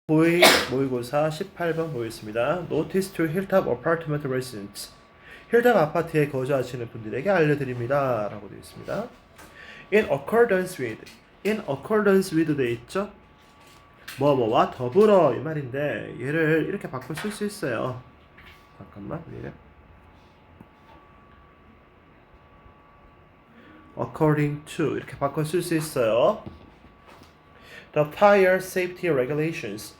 모의고사 18번 보겠습니다. Notice to Hilltop Apartment Residents. 힐탑 아파트에 거주하시는 분들에게 알려드립니다. 라고 되어 있습니다. In accordance with 돼 있죠? 뭐뭐와 더불어 이 말인데 얘를 이렇게 바꿔 쓸 수 있어요. 잠깐만 왜 이래? According to 이렇게 바꿔 쓸 수 있어요. The fire safety regulations.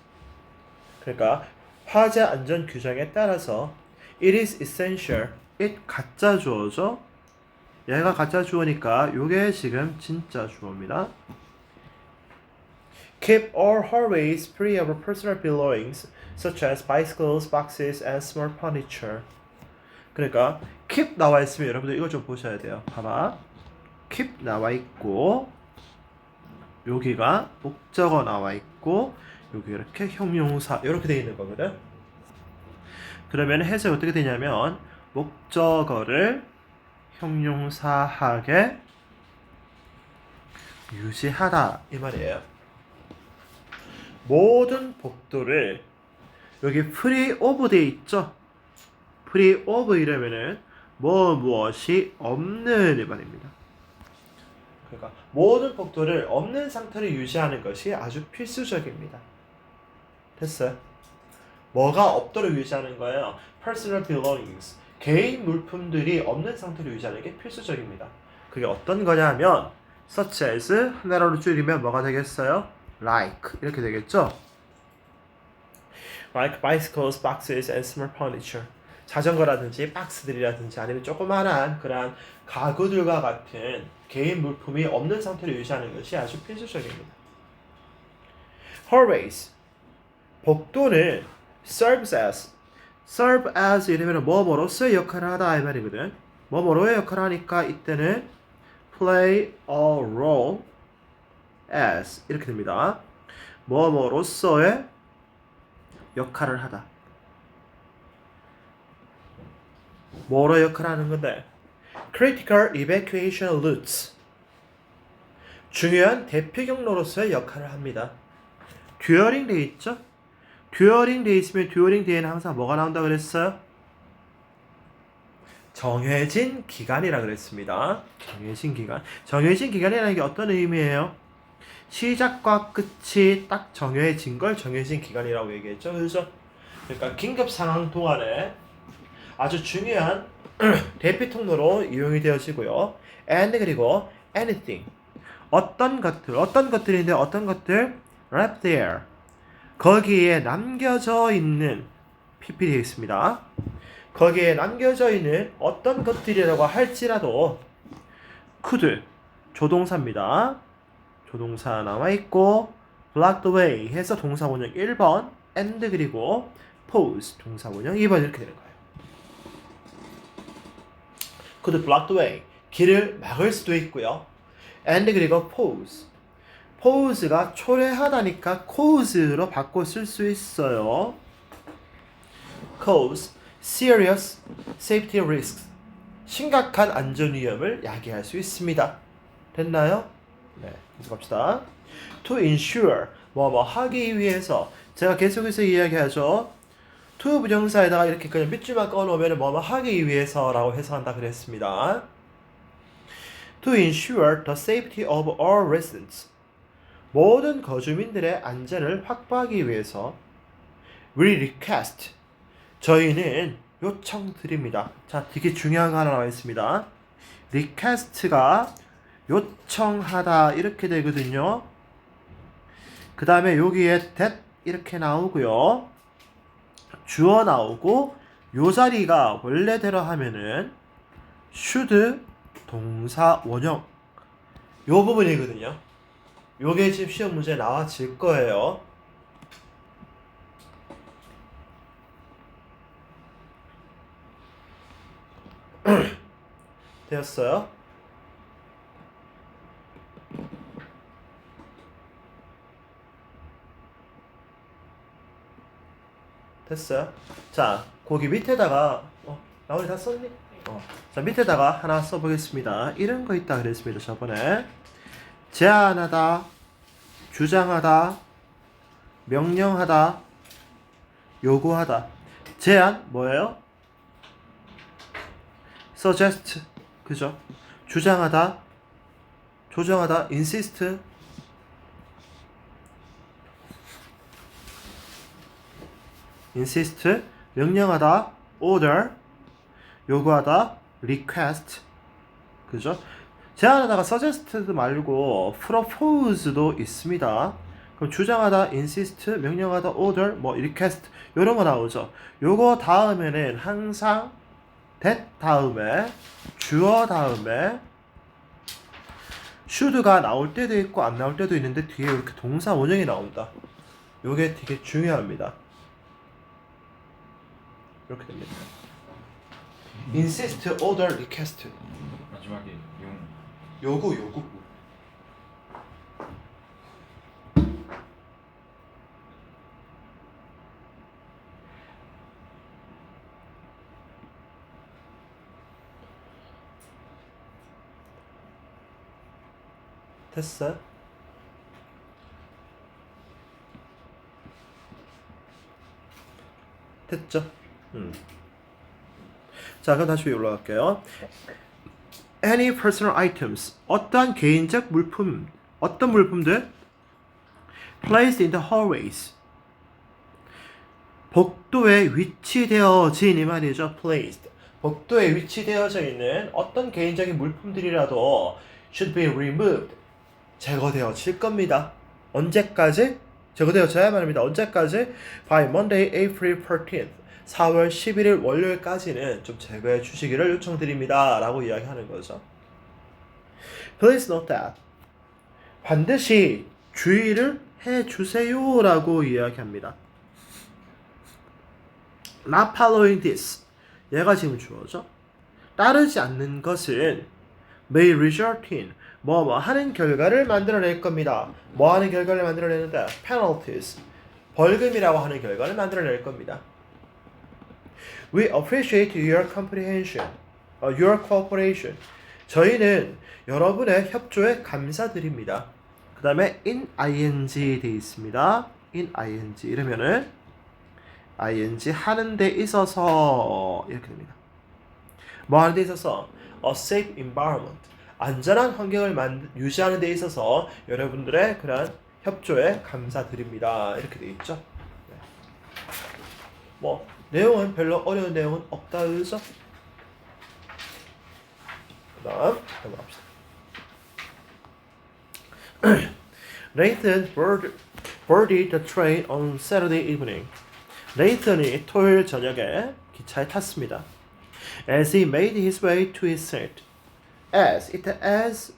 그러니까 화재 안전 규정에 따라서 it is essential. it 가짜 주어죠. 얘가 가짜 주어니까 요게 지금 진짜 주어입니다. Keep all hallways free of personal belongings such as bicycles, boxes, and small furniture. 그러니까 keep 나와 있으면 여러분들 이거 좀 보셔야 돼요. 봐봐. keep 나와 있고 여기가 목적어 나와 있고 여기 이렇게 형용사 이렇게 되어 있는 거거든. 그러면 해석이 어떻게 되냐면 목적어를 형용사하게 유지하다 이 말이에요. 모든 복도를 여기 free of 돼 있죠. free of 이러면은 무엇이 없는 이 말입니다. 그러니까 모든 복도를 없는 상태를 유지하는 것이 아주 필수적입니다. 됐어요? 뭐가 없도록 유지하는 거예요? Personal belongings. 개인 물품들이 없는 상태로 유지하는 게 필수적입니다. 그게 어떤 거냐면 such as 하나로 줄이면 뭐가 되겠어요? Like 이렇게 되겠죠? Like bicycles, boxes, and small furniture. 자전거라든지 박스들이라든지 아니면 조그마한 그러한 가구들과 같은 개인 물품이 없는 상태로 유지하는 것이 아주 필수적입니다. Hallways. 복도는 serve as 이러면 뭐뭐로서의 역할을 하다 이 말이거든. 뭐뭐로의 역할을 하니까 이때는 play a role as 이렇게 됩니다. 뭐뭐로서의 역할을 하다. 뭐로 역할을 하는 건데? Critical evacuation routes. 중요한 대피 경로로서의 역할을 합니다. during 돼 있죠? during 돼 있으면 during 뒤에는 항상 뭐가 나온다 그랬어요? 정해진 기간이라 그랬습니다. 정해진 기간. 정해진 기간이라는 게 어떤 의미예요? 시작과 끝이 딱 정해진 걸 정해진 기간이라고 얘기했죠. 그렇죠? 그러니까 긴급 상황 동안에 아주 중요한 대피 통로로 이용이 되어지고요. and 그리고 anything. 어떤 것들인데 어떤 것들? left there. 거기에 남겨져 있는 PP 되어 있습니다. 거기에 남겨져 있는 어떤 것들이라고 할지라도 could 조동사입니다. 조동사 나와 있고 block the way 해서 동사 원형 1번 and 그리고 pose 동사 원형 2번 이렇게 되는 거예요. could block the way 길을 막을 수도 있고요. and 그리고 pose pose가 초래하다니까 cause로 바꿔 쓸 수 있어요. cause serious safety risks 심각한 안전 위험을 야기할 수 있습니다. 됐나요? 네, 계속 갑시다. to ensure 뭐 하기 위해서 제가 계속해서 이야기하죠. to 부정사에다가 이렇게 그냥 밑줄만 꺼놓으면 뭐 하기 위해서라고 해석한다 그랬습니다. to ensure the safety of all residents 모든 거주민들의 안전을 확보하기 위해서 we request 저희는 요청드립니다. 자, 되게 중요한 거 하나 나와 있습니다. request가 요청하다 이렇게 되거든요. 그 다음에 여기에 that 이렇게 나오고요. 주어 나오고 요 자리가 원래대로 하면은 should 동사 원형 요 부분이거든요. 요게 지금 시험 문제에 나와질 거예요. 되었어요? 됐어요? 자, 거기 밑에다가 나머지 다 썼니? 자, 밑에다가 하나 써보겠습니다. 이런 거 있다 그랬습니다. 저번에 제안하다, 주장하다, 명령하다, 요구하다. 제안 뭐예요? suggest. 그죠? 주장하다, 조정하다, insist. insist, 명령하다, order, 요구하다, request. 그죠? 제안하다가 suggest 말고 propose도 있습니다. 그럼 주장하다, insist, 명령하다, order, 뭐 request 이런 거 나오죠. 요거 다음에는 항상 that 다음에 주어 다음에 should가 나올 때도 있고 안 나올 때도 있는데 뒤에 이렇게 동사 원형이 나온다. 요게 되게 중요합니다. 이렇게 됩니다. insist, order, request. 마지막에 요구. 됐어? 됐죠? 자, 그럼 다시 올라갈게요. Any personal items. 어떠한 개인적 물품. 어떤 물품들? Placed in the hallways. 복도에 위치되어진 이 말이죠. Placed. 복도에 위치되어져 있는 어떤 개인적인 물품들이라도 should be removed. 제거되어질 겁니다. 언제까지? 제거되어져야만 합니다. 언제까지? By Monday, April 13th. 4월 11일 월요일까지는 좀 제거해 주시기를 요청드립니다. 라고 이야기하는 거죠. Please note that. 반드시 주의를 해 주세요. 라고 이야기합니다. Not following this. 얘가 지금 주어죠. 따르지 않는 것은 may result in 뭐 하는 결과를 만들어낼 겁니다. 뭐 하는 결과를 만들어내는데 penalties 벌금이라고 하는 결과를 만들어낼 겁니다. We appreciate your comprehension, your cooperation. 저희는 여러분의 협조에 감사드립니다. 그 다음에 in ing 돼 있습니다. in ing 이러면은 ing 하는 데 있어서 이렇게 됩니다. 뭐 하는 데 있어서 a safe environment 안전한 환경을 유지하는 데 있어서 여러분들의 그런 협조에 감사드립니다. 이렇게 돼 있죠. 네. 뭐 내용은 별로 어려운 내용은 없다 그죠? 그 다음 넘어갑시다. Nathan boarded the train on Saturday evening. 레이튼이 토요일 저녁에 기차에 탔습니다. As he made his way to his seat. as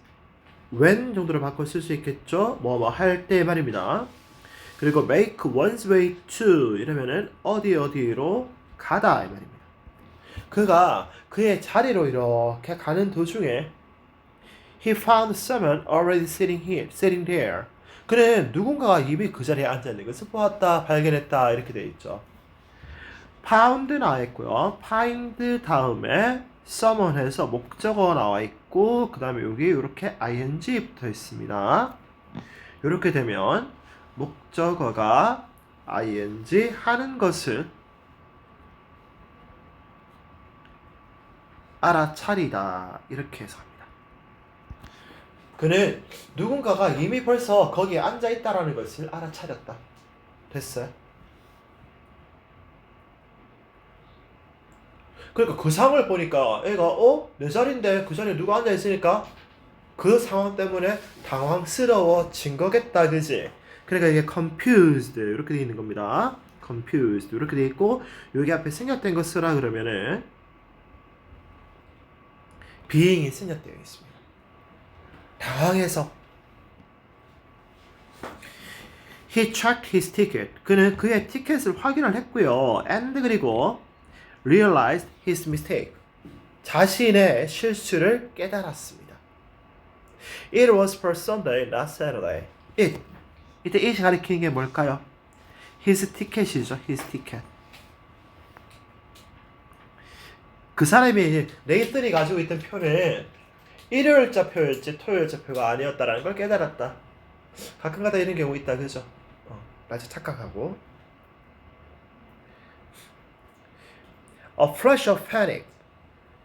when 정도로 바꿔 쓸 수 있겠죠. 뭐 할 때 말입니다. 그리고 make one's way to 이러면은 어디로 가다 이 말입니다. 그가 그의 자리로 이렇게 가는 도중에 he found someone already sitting there. 그는 누군가가 이미 그 자리에 앉아 있는 것을 보았다, 발견했다 이렇게 돼 있죠. found 나와 있고요. find 다음에 someone 해서 목적어 나와 있고 그 다음에 여기 이렇게 ing 붙어 있습니다. 이렇게 되면 목적어가 ing 하는 것을 알아차리다 이렇게 해서 합니다. 그는 누군가가 이미 벌써 거기에 앉아 있다라는 것을 알아차렸다. 됐어요? 그러니까 그 상황을 보니까 애가 내 자리인데 그 자리에 누가 앉아 있으니까 그 상황 때문에 당황스러워진 거겠다, 그지? 그러니까 이게 confused 이렇게 돼 있는 겁니다. confused 이렇게 돼 있고 여기 앞에 생략된 거 쓰라 그러면은 being이 생략되어 있습니다. 당황해서. He checked his ticket. 그는 그의 티켓을 확인을 했고요. And 그리고 realized his mistake. 자신의 실수를 깨달았습니다. It was for Sunday, not Saturday. 이때 it이 가리키는 게 뭘까요? His ticket이죠. His ticket. 그 사람이 레이튼이 가지고 있던 표는 일요일자 표였지 토요일자 표가 아니었다라는 걸 깨달았다. 가끔가다 이런 경우 있다, 그죠? 낮에 착각하고. A flush of panic.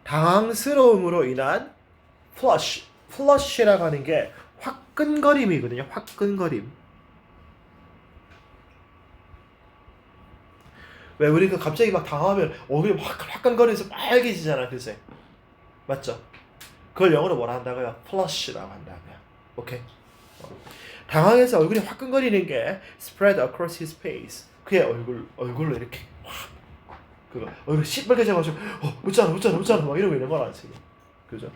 당황스러움으로 인한 flush. flush라고 하는 게 화끈거림이거든요. 화끈거림. 왜 우리 그 갑자기 막 당하면 얼굴이 화끈거리면서 빨개지잖아, 글쎄. 맞죠? 그걸 영어로 뭐라 한다고요? flush라고 한다고요. 오케이. 당황해서 얼굴이 화끈거리는 게 spread across his face. 그의 얼굴로 이렇게 확 그거 얼굴 시뻘개져가지고 웃잖아 막 이러고 있는 거라 지금. 그죠?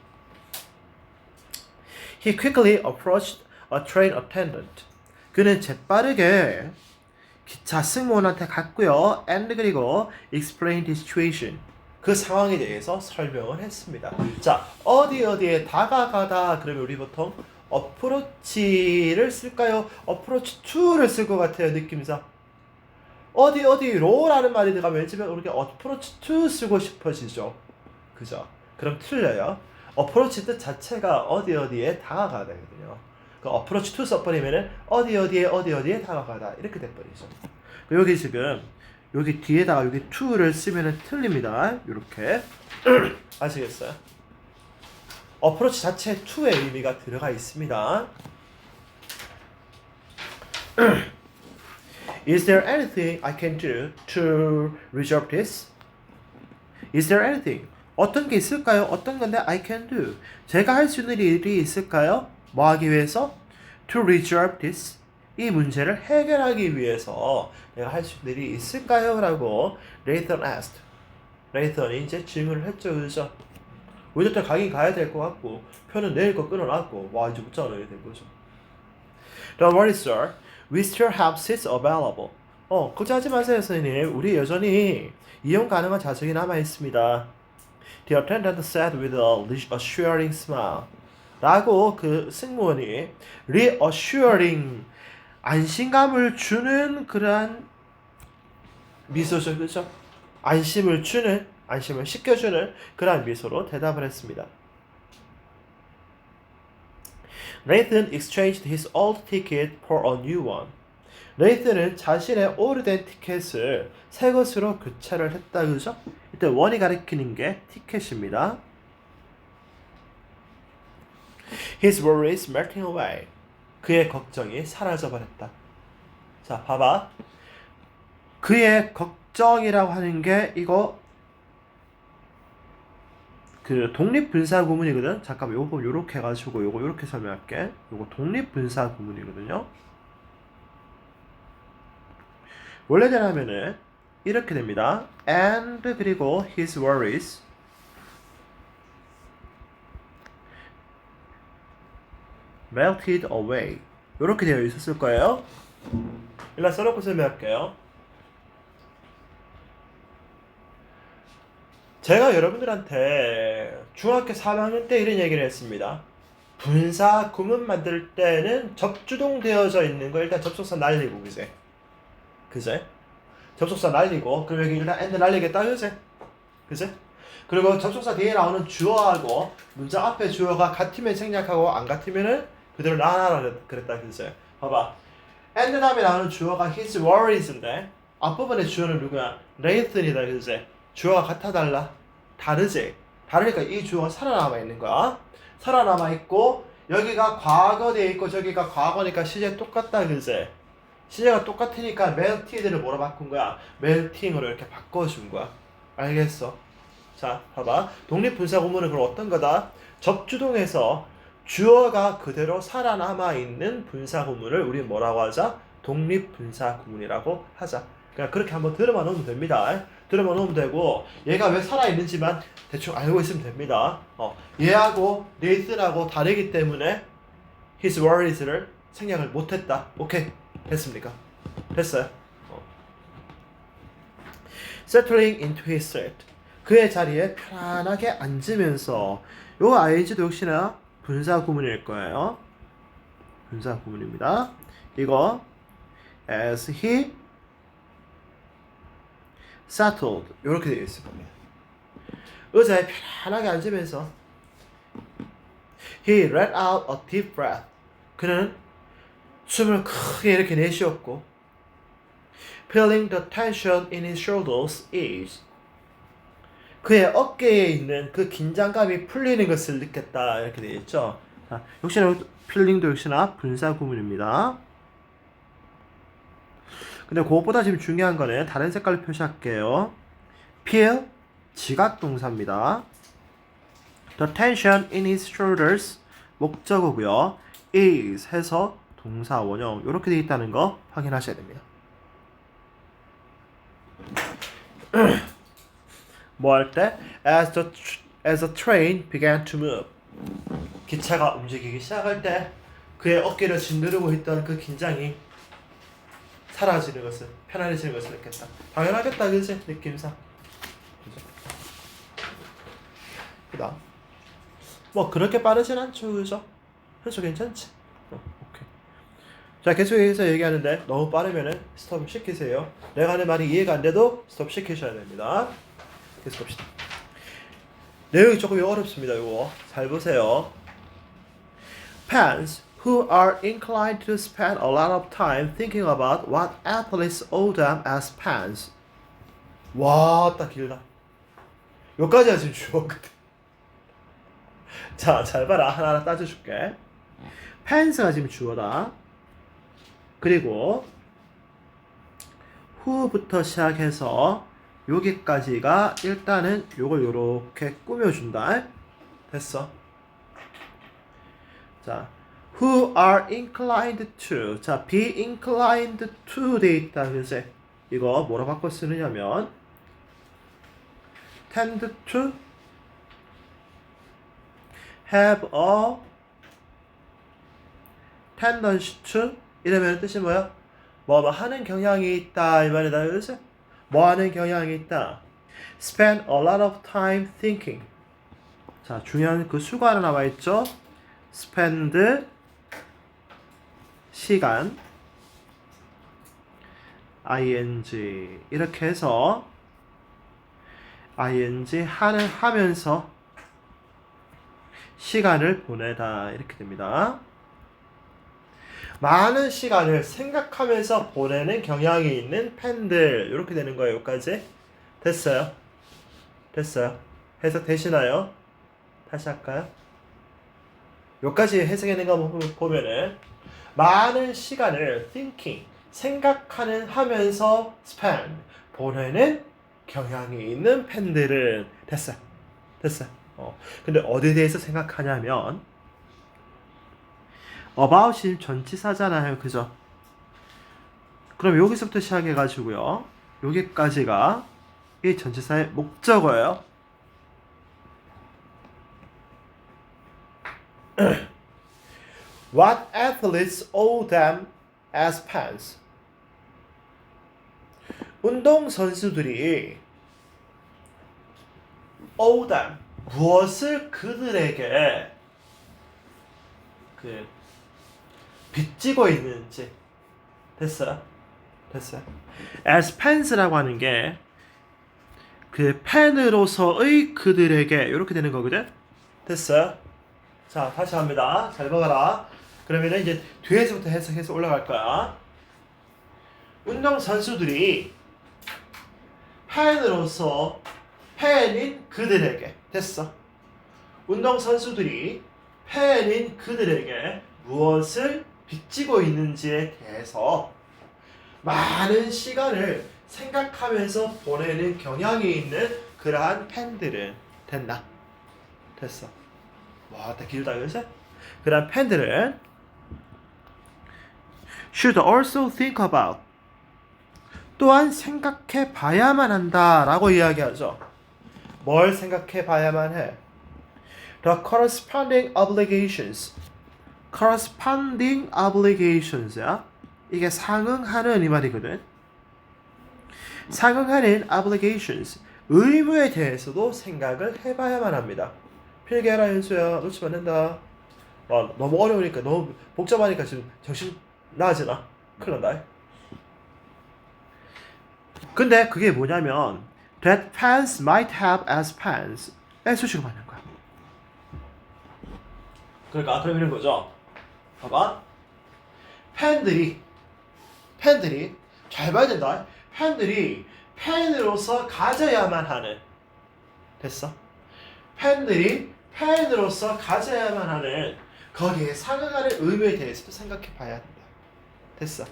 He quickly approached a train attendant. 그는 재빠르게 기차 승무원한테 갔고요. And 그리고 explained his situation. 그 상황에 대해서 설명을 했습니다. 자, 어디에 다가가다 그러면 우리 보통 approach를 쓸까요? approach to를 쓸 것 같아요, 느낌상. 어디로라는 말이 들어가면 왠지 우리가 approach to 쓰고 싶어지죠. 그죠? 그럼 틀려요. approach 뜻 자체가 어디에 다가가다거든요. 그 approach to 써버리면은 어디에 다가가다 이렇게 돼버리죠. 여기 지금 여기 뒤에다가 여기 to를 쓰면은 틀립니다. 이렇게 아시겠어요? approach 자체에 to의 의미가 들어가 있습니다. Is there anything I can do to resolve this? Is there anything? 어떤 게 있을까요? 어떤 건데 I can do? 제가 할 수 있는 일이 있을까요? 뭐 하기 위해서? To resolve this. 이 문제를 해결하기 위해서 내가 할 수 있는 일이 있을까요? 라고 Nathan asked. Nathan이 이제 질문을 했죠. 그죠? 우리도 가긴 가야 될 것 같고 표는 내일 거 끊어놨고 와 이제 못 자러야 될 거죠. Don't worry, sir. We still have seats available. 걱정하지 마세요, 선생님. 우리 여전히 이용 가능한 좌석이 남아 있습니다. The attendant said with a reassuring smile. 라고 그 승무원이 reassuring 안심감을 주는 그러한 미소죠, 그죠? 안심을 시켜주는 그러한 미소로 대답을 했습니다. Nathan exchanged his old ticket for a new one. 네이튼은 자신의 오래된 티켓을 새 것으로 교체를 했다, 그죠? 이때 원이 가리키는 게 티켓입니다. His worries melting away. 그의 걱정이 사라져 버렸다. 자, 봐봐. 그의 걱정이라고 하는 게 이거 그 독립분사구문이거든. 잠깐만 요거 요렇게 해가지고 요거 요렇게 설명할게. 요거 독립분사구문이거든요. 원래대로 하면은 이렇게 됩니다. And 그리고 his worries melted away. 요렇게 되어 있었을 거예요. 일단 써놓고 설명할게요. 제가 여러분들한테 중학교 3학년 때 이런 얘기를 했습니다. 분사 구문 만들 때는 접주동 되어져 있는 거 일단 접속사 날리고 그제? 접속사 날리고 그럼 여기 일단 and 날리겠다 그제? 그리고 접속사 뒤에 나오는 주어하고 문장 앞에 주어가 같으면 생략하고 안 같으면은 그대로 나라 그랬다 그제? 봐봐. and 다음에 나오는 주어가 his worries인데 앞부분의 주어는 누구야? Nathan이다 그제? 주어가 같아 달라? 다르지? 다르니까 이 주어가 살아남아 있는 거야. 살아남아 있고 여기가 과거 돼 있고 저기가 과거니까 시제 똑같다 그제? 시제가 똑같으니까 melted를 뭐로 바꾼 거야? melting으로 이렇게 바꿔준 거야. 알겠어? 자, 봐봐. 독립분사구문은 그럼 어떤 거다? 접주동에서 주어가 그대로 살아남아 있는 분사구문을 우리 뭐라고 하자? 독립분사구문이라고 하자. 그냥 그렇게 한번 들어만 놓으면 됩니다. 들어만 놓으면 되고 얘가 왜 살아있는지만 대충 알고 있으면 됩니다. 얘하고 네이슨하고 다르기 때문에 his worries를 생략을 못했다. 오케이. 됐습니까? 됐어요. Settling into his seat. 그의 자리에 편안하게 앉으면서 요 ing도 역시나 분사구문일 거예요. 분사구문입니다. 이거 as he settled 이렇게 되어 있을 겁니다. 의자에 편안하게 앉으면서 he let out a deep breath. 그는 숨을 크게 이렇게 내쉬었고 Feeling the tension in his shoulders is. 그의 어깨에 있는 그 긴장감이 풀리는 것을 느꼈다. 이렇게 되어 있죠. 자, 역시나 feeling도 역시나 분사 구문입니다. 근데 그것보다 지금 중요한 거는 다른 색깔로 표시할게요. feel 지각 동사입니다. The tension in his shoulders 목적어고요. is 해서 동사 원형 이렇게 되어 있다는 거 확인하셔야 됩니다. 뭐 할 때? As the train began to move. 기차가 움직이기 시작할 때 그의 어깨를 짓누르고 있던 그 긴장이 사라지는 것을, 편안해지는 것을 느꼈다. 당연하겠다, 그지? 느낌상. 그죠? 그다음. 뭐 그렇게 빠르진 않죠, 그죠? 그래서 괜찮지. 오케이. 자, 계속해서 얘기하는데 너무 빠르면은 스톱 시키세요. 내가 하는 말이 이해가 안 돼도 스톱 시키셔야 됩니다. 계속 봅시다. 내용이 조금 어렵습니다. 이거 잘 보세요. Fans who are inclined to spend a lot of time thinking about what athletes owe them as fans. 와, 딱 길다. 여기까지가 지금 주어거든. 자, 잘 봐라. 하나하나 따져줄게. fans가 지금 주어다. 그리고 who부터 시작해서 여기까지가 일단은 요걸 요렇게 꾸며준다. 됐어. 자, who are inclined to. 자, be inclined to 돼 있다. 그지? 이거 뭐라 바꿔 쓰느냐면 tend to have a tendency to 이러면 뜻이 뭐야? 뭐 하는 경향이 있다 이 말이다. 그지? 뭐 하는 경향이 있다. Spend a lot of time thinking. 자, 중요한 그 수가 하나 나와 있죠. Spend 시간 ing 이렇게 해서 ing 하면서 시간을 보내다 이렇게 됩니다. 많은 시간을 생각하면서 보내는 경향이 있는 팬들 이렇게 되는 거예요. 여기까지 됐어요? 됐어요? 해석 되시나요? 다시 할까요? 여기까지 해석하는 거 보면은 많은 시간을 thinking 생각하는 하면서 spend 보내는 경향이 있는 팬들은 됐어요. 됐어요. 근데 어디에 대해서 생각하냐면 about이 전치사잖아요. 그죠? 그럼 여기서부터 시작해가지고요. 여기까지가 이 전치사의 목적어예요. What athletes owe them as fans. 운동선수들이 owe them 무엇을 그들에게 빚지고 있는지. 됐어요? 됐어요? as fans라고 하는 게 그 팬으로서의 그들에게 이렇게 되는 거거든. 됐어요? 자, 다시 합니다. 잘 봐봐라. 그러면은 이제 뒤에서부터 해석해서 올라갈 거야. 운동 선수들이 팬으로서 팬인 그들에게. 됐어? 운동 선수들이 팬인 그들에게 무엇을 빚지고 있는지에 대해서 많은 시간을 생각하면서 보내는 경향이 있는 그러한 팬들은 됐나? 됐어. 와, 다 길다 그래서? 그러한 팬들은 should also think about 또한 생각해 봐야만 한다라고 이야기하죠. 뭘 생각해 봐야만 해? The corresponding obligations. corresponding obligations야. 이게 상응하는 이 말이거든. 상응하는 obligations. 의무에 대해서도 생각을 해봐야만 합니다. 필기해라 현수야. 놓치면 안 된다. 너무 어려우니까 너무 복잡하니까 지금 정신 나가지나. 큰일 난다. 근데 그게 뭐냐면 that fans might have as fans 의 수식을 받는 거야. 그러니까 그럼 이런 거죠. 봐봐. 팬들이 잘 봐야 된다. 팬들이 팬으로서 가져야만 하는 됐어? 팬들이 팬으로서 가져야만 하는 거기에 상응하는 의미에 대해서도 생각해 봐야 된다. 됐어?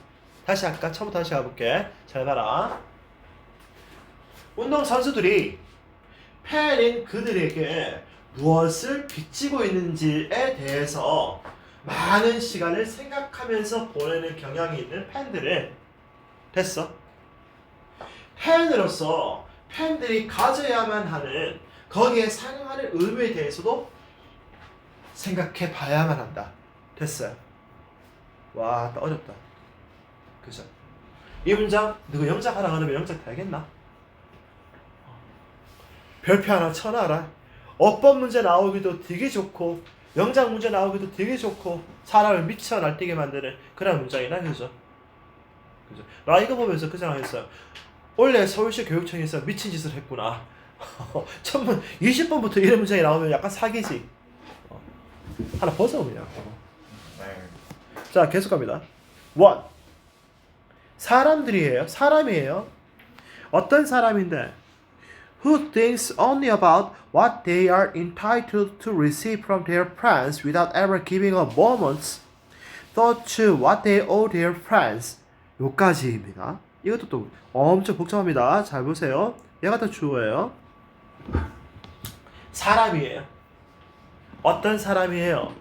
다시 할까? 처음부터 다시 가볼게. 잘 봐라. 운동선수들이 팬인 그들에게 무엇을 비치고 있는지에 대해서 많은 시간을 생각하면서 보내는 경향이 있는 팬들은 됐어? 팬으로서 팬들이 가져야만 하는 거기에 상응하는 의미에 대해서도 생각해 봐야만 한다. 됐어요? 와, 어렵다. 그죠? 이 문장 누구 영작하라 그러면 영작 되겠나? 별표 하나 쳐놔라. 어법 문제 나오기도 되게 좋고 영작 문제 나오기도 되게 좋고 사람을 미쳐 날뛰게 만드는 그런 문장이나 그죠? 그죠? 나 이거 보면서 그 생각했어요. 원래 서울시 교육청에서 미친 짓을 했구나. 천문 20번부터 이런 문장이 나오면 약간 사기지. 하나 벗어오면. 자, 계속 갑니다. 1. 사람들이에요. 사람이에요. 어떤 사람인데? Who thinks only about what they are entitled to receive from their friends without ever giving a moment's thought to what they owe their friends. 요까지입니다. 이것도 또 엄청 복잡합니다. 잘 보세요. 얘가 더 주어예요. 사람이에요. 어떤 사람이에요?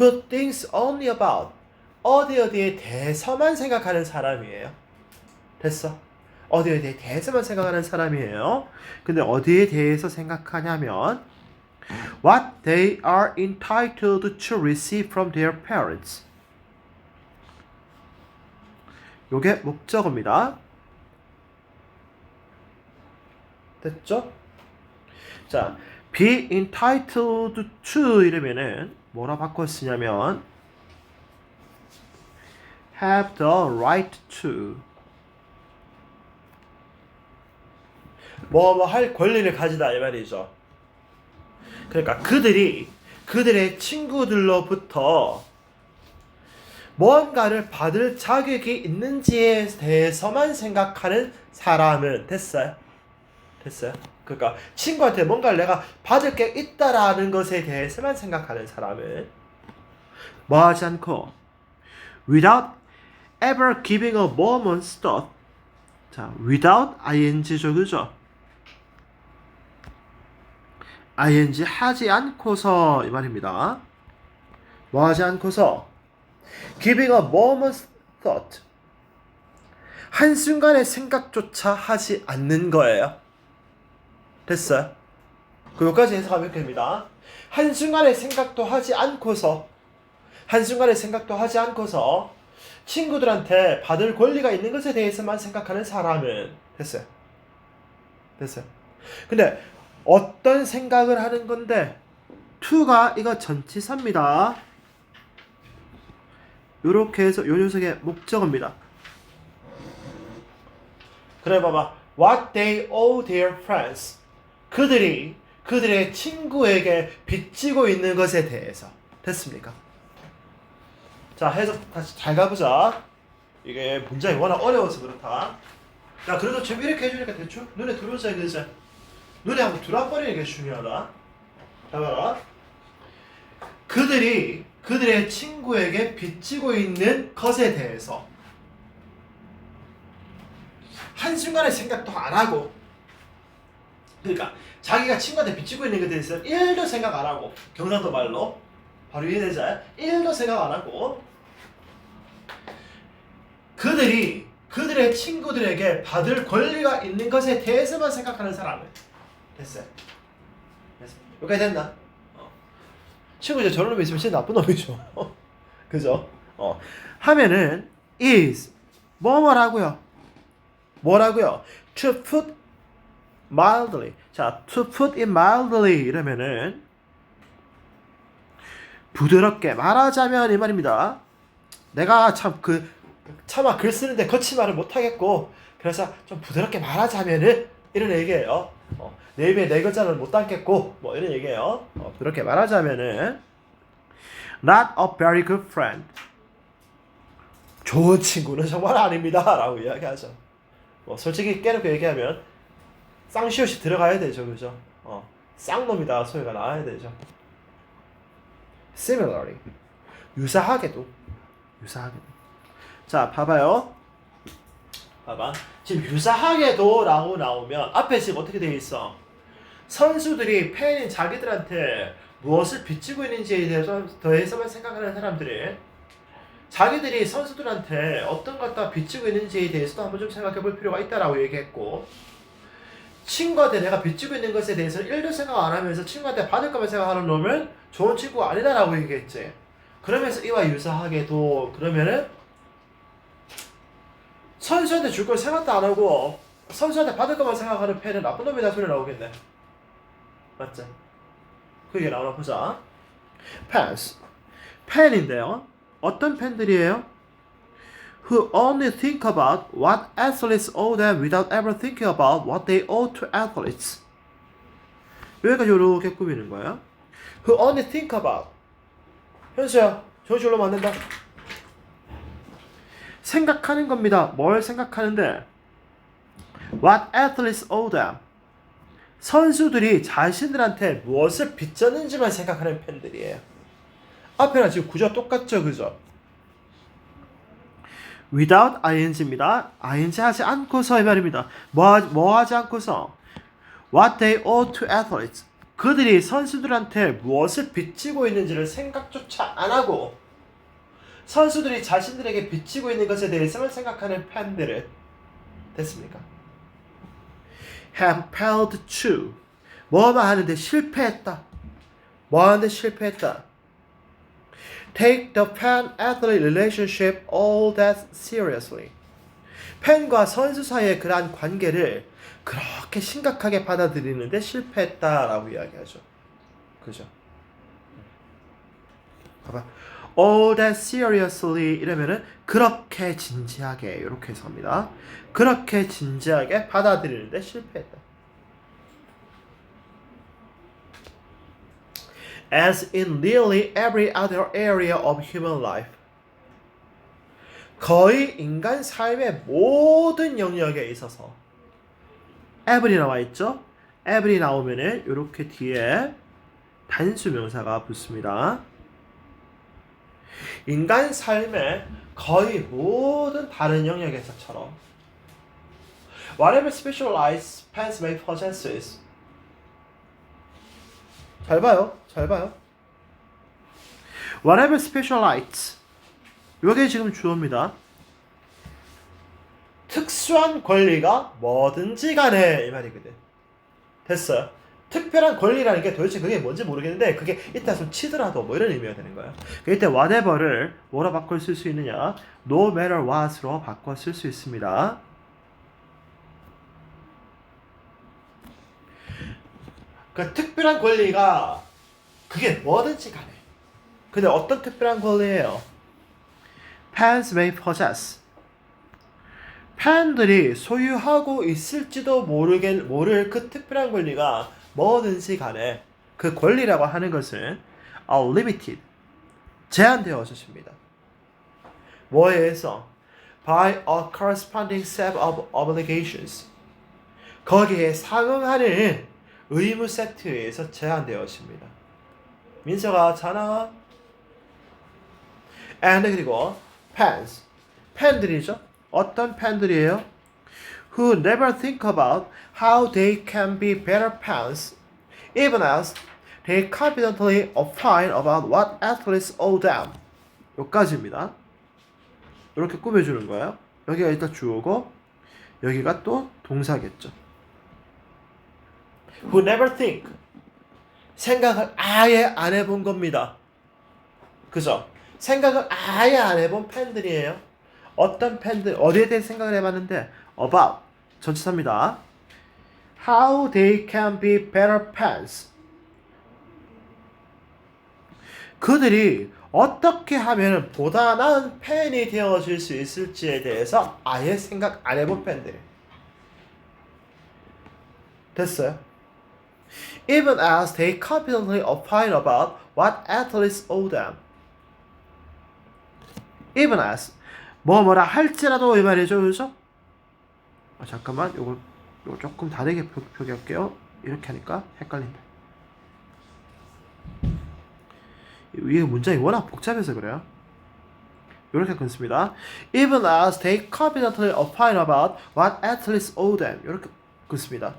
Who thinks only about 어디에 대해서만 생각하는 사람이에요. 됐어? 어디에 대해서만 생각하는 사람이에요. 근데 어디에 대해서 생각하냐면 what they are entitled to receive from their parents. 요게 목적어입니다. 됐죠? 자, be entitled to 이러면은 뭐라 바꿔 쓰냐면 have the right to 뭐 할 권리를 가지다 이 말이죠. 그러니까 그들의 친구들로부터 뭔가를 받을 자격이 있는지에 대해서만 생각하는 사람은 됐어요. 됐어요. 그러니까 친구한테 뭔가를 내가 받을 게 있다라는 것에 대해서만 생각하는 사람은 뭐 하지 않고 without ever giving a moment's thought. 자, without ing죠, 그죠? ing 하지 않고서 이 말입니다. 뭐 하지 않고서 giving a moment's thought. 한순간의 생각조차 하지 않는 거예요. 됐어요? 여기까지 해석하면 이렇게 됩니다. 한순간의 생각도 하지 않고서 친구들한테 받을 권리가 있는 것에 대해서만 생각하는 사람은 됐어요. 됐어요. 근데 어떤 생각을 하는 건데 to가 이거 전치사입니다. 요렇게 해서 요 녀석의 목적어입니다. 그래 봐봐. What they owe their friends. 그들의 친구에게 빚지고 있는 것에 대해서. 됐습니까? 자, 해석 다시 잘 가보자. 이게 문장이 워낙 어려워서 그렇다. 자, 그래도 좀 이렇게 해주니까 대충 눈에 들어오자 이거지. 눈에 한번 들어버리는 게 중요하다. 자, 봐라. 그들의 친구에게 빚지고 있는 것에 대해서 한순간의 생각도 안 하고, 그러니까 자기가 친구한테 빚지고 있는 것에 대해서 1도 생각 안 하고, 경상도 말로 바로 이해되자. 1도 생각 안 하고 그들의 친구들에게 받을 권리가 있는 것에 대해서만 생각하는 사람은 됐어요. 여기까지 됐나? 친구 이제 저런 놈이 있으면 진짜 나쁜 놈이죠. 그죠? 하면은 is 뭐라고요? To put mildly. 자, to put it mildly 이러면은 부드럽게 말하자면 이 말입니다. 내가 차마 글 쓰는데 거친 말을 못 하겠고, 그래서 좀 부드럽게 말하자면은 이런 얘기예요. 내 입에 네 글자를 못 담겠고, 뭐 이런 얘기예요. 부드럽게 말하자면은 not a very good friend. 좋은 친구는 정말 아닙니다 라고 이야기하죠. 뭐 솔직히 깨놓고 얘기하면 쌍시옷이 들어가야 되죠. 그죠? 쌍놈이다 소리가 나와야 되죠. Similarly, 유사하게도. 자, 봐봐요. 봐봐. 지금 유사하게도 라고 나오면 앞에 지금 어떻게 되어 있어? 선수들이 팬인 자기들한테 무엇을 비치고 있는지에 대해서 더해서만 생각하는 사람들이 자기들이 선수들한테 어떤 것과 비치고 있는지에 대해서도 한번 좀 생각해 볼 필요가 있다라고 얘기했고, 친구한테 내가 비치고 있는 것에 대해서는 1도 생각 안 하면서 친구한테 받을 것만 생각하는 놈은 좋은 친구가 아니다라고 얘기했지. 그러면서 이와 유사하게도 그러면은 선수한테 줄 걸 생각도 안 하고 선수한테 받을 것만 생각하는 팬은 나쁜 놈이다 소리 나오겠네. 맞지? 그게 나오나 보자. fans. 팬인데요. 어떤 팬들이에요? Who only think about what athletes owe them without ever thinking about what they owe to athletes. 여기까지 이렇게 꾸미는 거예요. Who only think about. 현수야, 저절로 만든다. 생각하는 겁니다. 뭘 생각하는데? What athletes owe them. 선수들이 자신들한테 무엇을 빚졌는지만 생각하는 팬들이에요. 앞에랑 지금 구조 똑같죠, 그죠? without ing입니다. ing 하지 않고서의 말입니다. 뭐 하지 않고서? What they owe to athletes. 그들이 선수들한테 무엇을 빚지고 있는지를 생각조차 안 하고 선수들이 자신들에게 빚지고 있는 것에 대해서만 생각하는 팬들을 됐습니까? have failed to. 뭐만 하는데 실패했다. 뭐 하는데 실패했다. Take the fan-athlete relationship all that seriously. 팬과 선수 사이의 그러한 관계를 그렇게 심각하게 받아들이는데 실패했다라고 이야기하죠. 그죠? 봐봐. All that seriously 이러면은 그렇게 진지하게 이렇게 해서 합니다. 그렇게 진지하게 받아들이는데 실패했다. As in nearly every other area of human life. 거의 인간 삶의 모든 영역에 있어서 every 나와 있죠? every 나오면은 이렇게 뒤에 단수 명사가 붙습니다. 인간 삶의 거의 모든 다른 영역에서처럼 whatever specialized fans may possess. 잘 봐요. whatever specialized. 이게 지금 주어입니다. 특수한 권리가 뭐든지 간에 이 말이거든. 됐어요. 특별한 권리라는 게 도대체 그게 뭔지 모르겠는데 그게 이따 좀 치더라도 뭐 이런 의미가 되는 거예요. 이때 whatever를 뭐로 바꿔 쓸 수 있느냐? no matter what으로 바꿔 쓸 수 있습니다. 그 특별한 권리가 그게 뭐든지 간에. 근데 어떤 특별한 권리예요? Fans may possess. 팬들이 소유하고 있을지도 모를 그 특별한 권리가 뭐든지 간에 그 권리라고 하는 것은 unlimited. 제한되어졌습니다. 뭐에 의해서? By a corresponding set of obligations. 거기에 상응하는 의무 세트에 의해서 제한되었습니다. 민서가 자나? and 그리고 fans. 팬들이죠. 어떤 팬들이에요? Who never think about how they can be better fans, even as they confidently opine about what athletes owe them. 여기까지입니다. 이렇게 꾸며주는 거예요. 여기가 일단 주어고 여기가 또 동사겠죠. Who never think. 생각을 아예 안 해본 겁니다. 그죠? 생각을 아예 안 해본 팬들이에요. 어떤 팬들, 어디에 대해 생각을 해봤는데 about, 전치사입니다. How they can be better fans. 그들이 어떻게 하면 보다 나은 팬이 되어질 수 있을지에 대해서 아예 생각 안 해본 팬들. 됐어요? Even as they confidently opine about what athletes owe them. Even as 뭐라 할지라도 이 말이죠. 그래서 잠깐만 요거 조금 다르게 표기할게요. 이렇게 하니까 헷갈린다. 이게 문장이 워낙 복잡해서 그래요. 이렇게 끊습니다. Even as they confidently opine about what athletes owe them. 이렇게 끊습니다.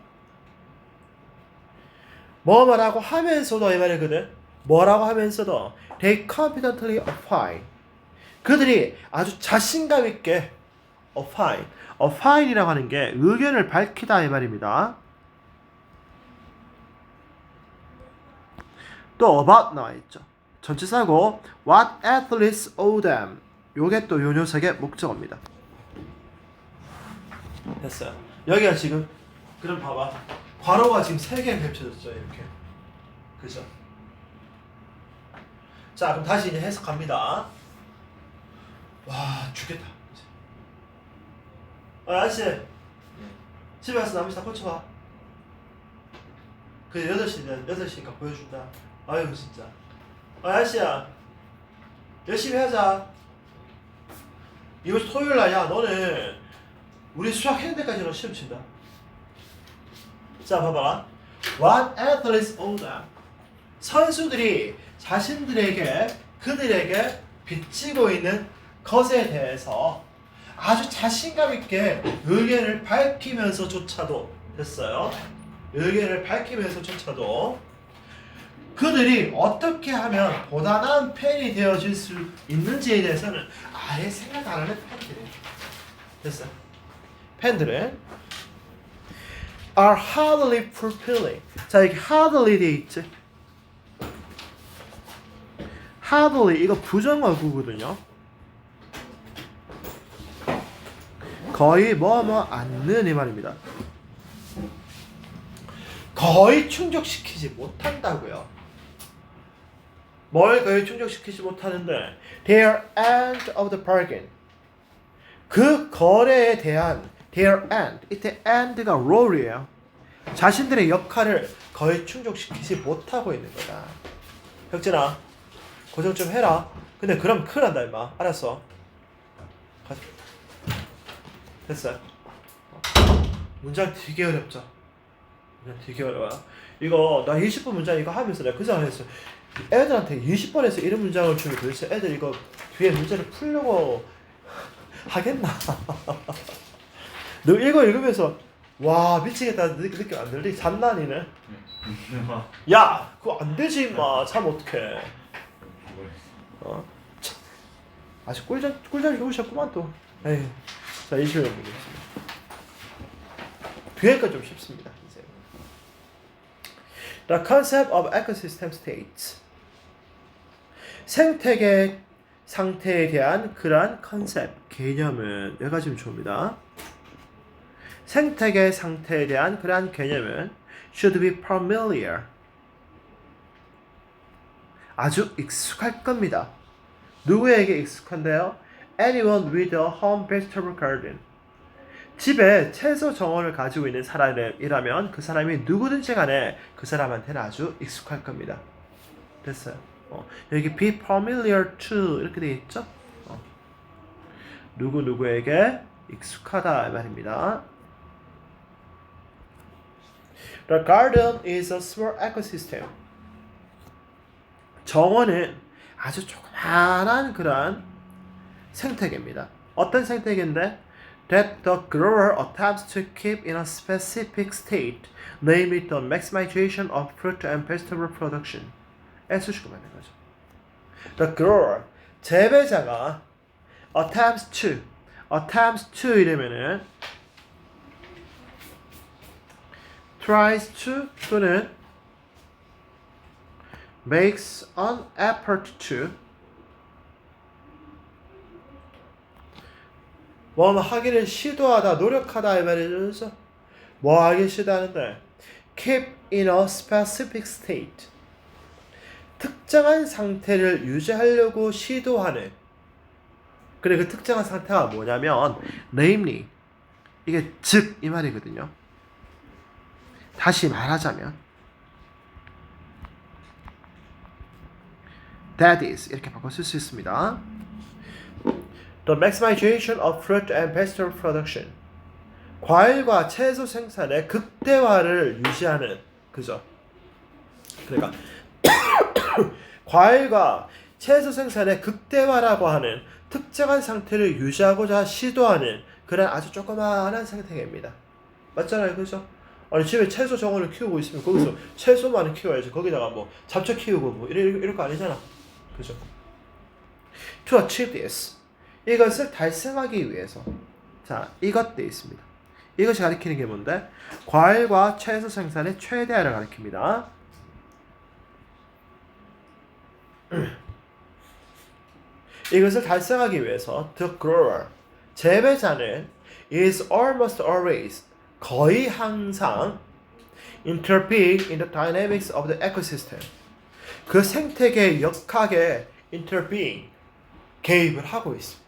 뭐라고 하면서도 이 말이거든. 뭐라고 하면서도 they confidently opine. 그들이 아주 자신감 있게 opine이라고 하는 게 의견을 밝히다 이 말입니다. 또 about 나와 있죠. 전치사고 what athletes owe them. 요게 또 요 녀석의 목적어입니다. 됐어요. 여기가 지금 그럼 봐봐. 괄호가 지금 3개 펼쳐졌죠. 이렇게. 그죠? 자, 그럼 다시 이제 해석합니다. 와, 죽겠다. 아저씨, 집에 가서 나머지 다 고쳐봐. 그 8시니까 보여준다. 아유, 진짜. 아저씨야, 열심히 하자. 이번 주 토요일 날, 야, 너는 우리 수학 했는 데까지 너 시험 친다. 자, 봐봐. What athletes owe them. 선수들이 자신들에게, 그들에게 빚지고 있는 것에 대해서 아주 자신감 있게 의견을 밝히면서조차도 됐어요. 의견을 밝히면서조차도 그들이 어떻게 하면 보다 나은 팬이 되어질 수 있는지에 대해서는 아예 생각 안 하는 팬들이에요. 됐어. 팬들은 are hardly fulfilling. 자, 여기 hardly 돼 있지. hardly 이거 부정어구거든요. 거의 뭐뭐 않는 이 말입니다. 거의 충족시키지 못한다고요. 뭘 거의 충족시키지 못하는데 their end of the bargain. 그 거래에 대한 their end. 이때 end가 role이에요. 자신들의 역할을 거의 충족시키지 못하고 있는 거다. 혁진아, 고정 좀 해라. 근데 그럼 큰일 난다 임마. 알았어. 가자. 됐어요. 문장 되게 어렵죠. 문장 되게 어려워요. 이거 나 20번 문장 이거 하면서 내가 그 생각을 했어요. 애들한테 20번에서 이런 문장을 주면 도대체 애들 이거 뒤에 문제를 풀려고 하겠나? 너 이거 읽으면서 와 미치겠다 느낌 안 들리? 장난이네. 야 그거 안 되지 임마. 참 어떡해. 참. 아직 꿀잠 주무셨구만 또. 에이. 자 20번 보겠습니다. 뒤에가 좀 쉽습니다. 이제. The concept of ecosystem states. 생태계 상태에 대한 그러한 컨셉, 개념은 여기가 지금 좋습니다. 생태계 상태에 대한 그러한 개념은 should be familiar. 아주 익숙할 겁니다. 누구에게 익숙한데요? Anyone with a home vegetable garden. 집에 채소 정원을 가지고 있는 사람이라면 그 사람이 누구든지 간에 그 사람한테는 아주 익숙할 겁니다. 됐어요. 여기 be familiar to 이렇게 되어 있죠? 누구에게 익숙하다 말입니다. The garden is a small ecosystem. 정원은 아주 조그마한 그러한 생태계입니다. 어떤 생태계인데? That the grower attempts to keep in a specific state, namely the maximization of fruit and vegetable production. S주고 만든 거죠. The grower, 재배자가 attempts to 이러면은 tries to 또는 makes an effort to 뭐 하기를 시도하다, 노력하다 이 말이죠. 뭐 하기 시도하는데 keep in a specific state. 특정한 상태를 유지하려고 시도하는. 그래 그 특정한 상태가 뭐냐면 namely 이게 즉 이 말이거든요. 다시 말하자면 that is 이렇게 바꿔 쓸 수 있습니다. The maximization of fruit and vegetable production. 과일과 채소 생산의 극대화를 유지하는, 그죠? 그러니까 과일과 채소 생산의 극대화라고 하는 특정한 상태를 유지하고자 시도하는 그런 아주 조그마한 생태계입니다. 맞잖아요, 그죠? 아니 집에 채소 정원을 키우고 있으면 거기서 채소만을 키워야지. 거기다가 뭐 잡초 키우고 뭐 이럴 거 아니잖아, 그죠? To achieve this, 이것을 달성하기 위해서, 자, 이것 돼 있습니다. 이것이 가리키는 게 뭔데? 과일과 채소 생산의 최대화를 가리킵니다. 이것을 달성하기 위해서 the grower, 재배자는 is almost always, 거의 항상 interfering in the dynamics of the ecosystem, 그 생태계의 역학에 interfering, 개입을 하고 있습니다.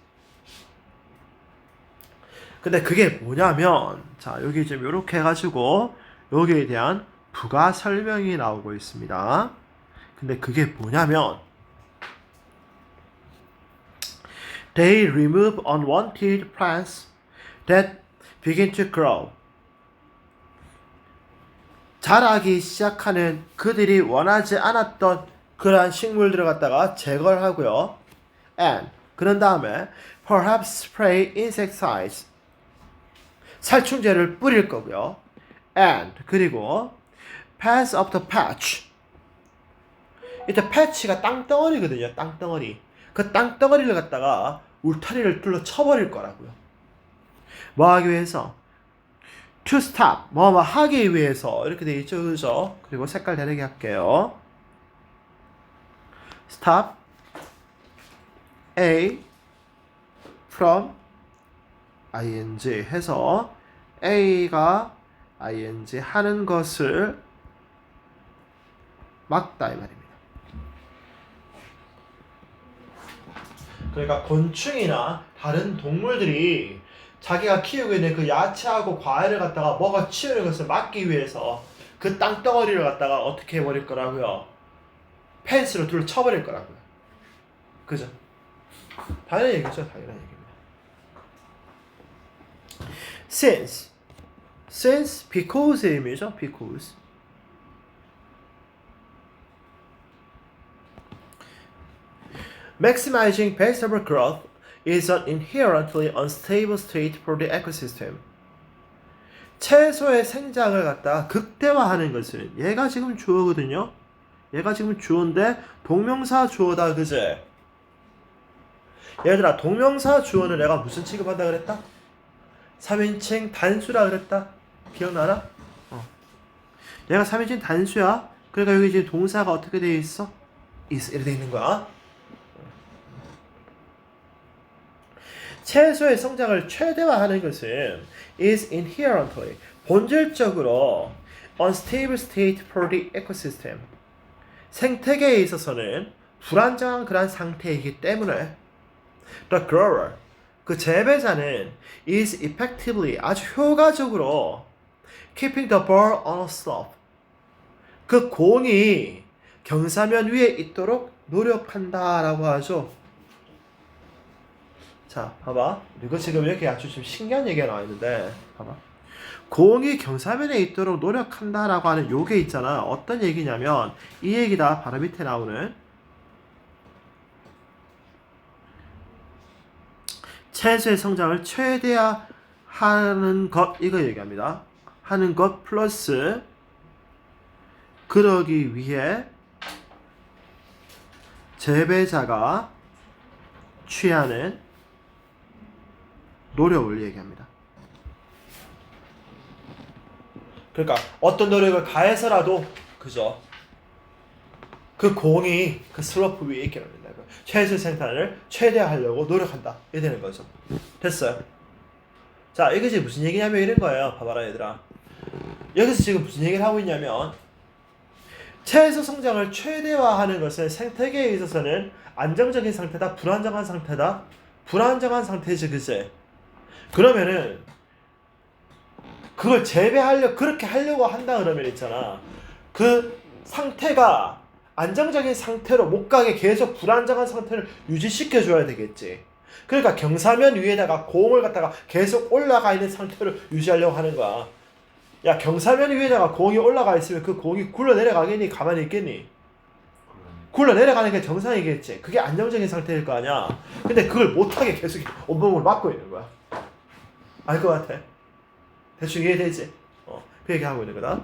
근데 그게 뭐냐면, 자, 여기 지금 이렇게 해가지고 여기에 대한 부가 설명이 나오고 있습니다. 근데 그게 뭐냐면, they remove unwanted plants that begin to grow. 자라기 시작하는 그들이 원하지 않았던 그러한 식물들을 갖다가 제거를 하고요. And 그런 다음에 perhaps spray insecticides, 살충제를 뿌릴 거고요. And 그리고 pass up the patch. 이때 patch가 땅덩어리거든요. 땅덩어리. 그 땅덩어리를 갖다가 울타리를 뚫어 쳐버릴 거라고요. 뭐 하기 위해서? To stop, 뭐 하기 위해서 이렇게 돼 있죠, 그죠? 그리고 색깔 다르게 할게요. Stop A from ing 해서 A가 ing 하는 것을 막다 이 말입니다. 그러니까 곤충이나 다른 동물들이 자기가 키우고 있는 그 야채하고 과일을 갖다가 먹어 치우는 것을 막기 위해서 그 땅덩어리를 갖다가 어떻게 해버릴 거라고요? 펜스로 둘러 쳐버릴 거라고요. 그죠? 당연한 얘기죠. 당연한 얘기입니다. Since because의 의미죠. because. Maximizing vegetable growth is an inherently unstable state for the ecosystem. 채소의 생장을 갖다가 극대화하는 것은, 얘가 지금 주어거든요. 얘가 지금 주어인데 동명사 주어다, 그제? 얘들아, 동명사 주어는 내가 무슨 취급한다 그랬다? 3인칭 단수라 그랬다. 기억나나? 얘가 3인칭 단수야. 그러니까 여기 지금 동사가 어떻게 되어 있어? is 이렇게 되어 있는 거야. 채소의 성장을 최대화하는 것은 is inherently, 본질적으로 unstable state for the ecosystem, 생태계에 있어서는 불안정한 그런 상태이기 때문에 the grower, 그 재배자는 is effectively, 아주 효과적으로 keeping the ball on a slope, 그 공이 경사면 위에 있도록 노력한다라고 하죠. 자, 봐봐. 이거 지금 이렇게 아주 좀 신기한 얘기가 나와 있는데, 봐봐. 공이 경사면에 있도록 노력한다라고 하는 요게 있잖아. 어떤 얘기냐면, 이 얘기다. 바로 밑에 나오는. 채소의 성장을 최대화하는 것, 이거 얘기합니다. 하는 것 플러스, 그러기 위해 재배자가 취하는 노력을 얘기합니다. 그러니까 어떤 노력을 가해서라도, 그죠? 그 공이 그 슬로프 위에 있게 됩니다. 채소 생산을 최대화하려고 노력한다. 이렇게 되는 거죠. 됐어요? 자, 이것이 무슨 얘기냐면 이런 거예요. 봐봐라 얘들아. 여기서 지금 무슨 얘기를 하고 있냐면, 채소 성장을 최대화하는 것은 생태계에 있어서는 안정적인 상태다, 불안정한 상태다. 불안정한 상태지, 그치? 그러면은 그걸 그렇게 하려고 한다 그러면 있잖아. 그 상태가 안정적인 상태로 못 가게 계속 불안정한 상태를 유지시켜줘야 되겠지. 그러니까 경사면 위에다가 공을 갖다가 계속 올라가 있는 상태로 유지하려고 하는 거야. 야, 경사면 위에다가 공이 올라가 있으면 그 공이 굴러 내려가겠니? 가만히 있겠니? 굴러 내려가는 게 정상이겠지. 그게 안정적인 상태일 거 아니야. 근데 그걸 못하게 계속 온몸을 막고 있는 거야. 알 것 같아? 대충 이해되지? 그 얘기 하고 있는 거다.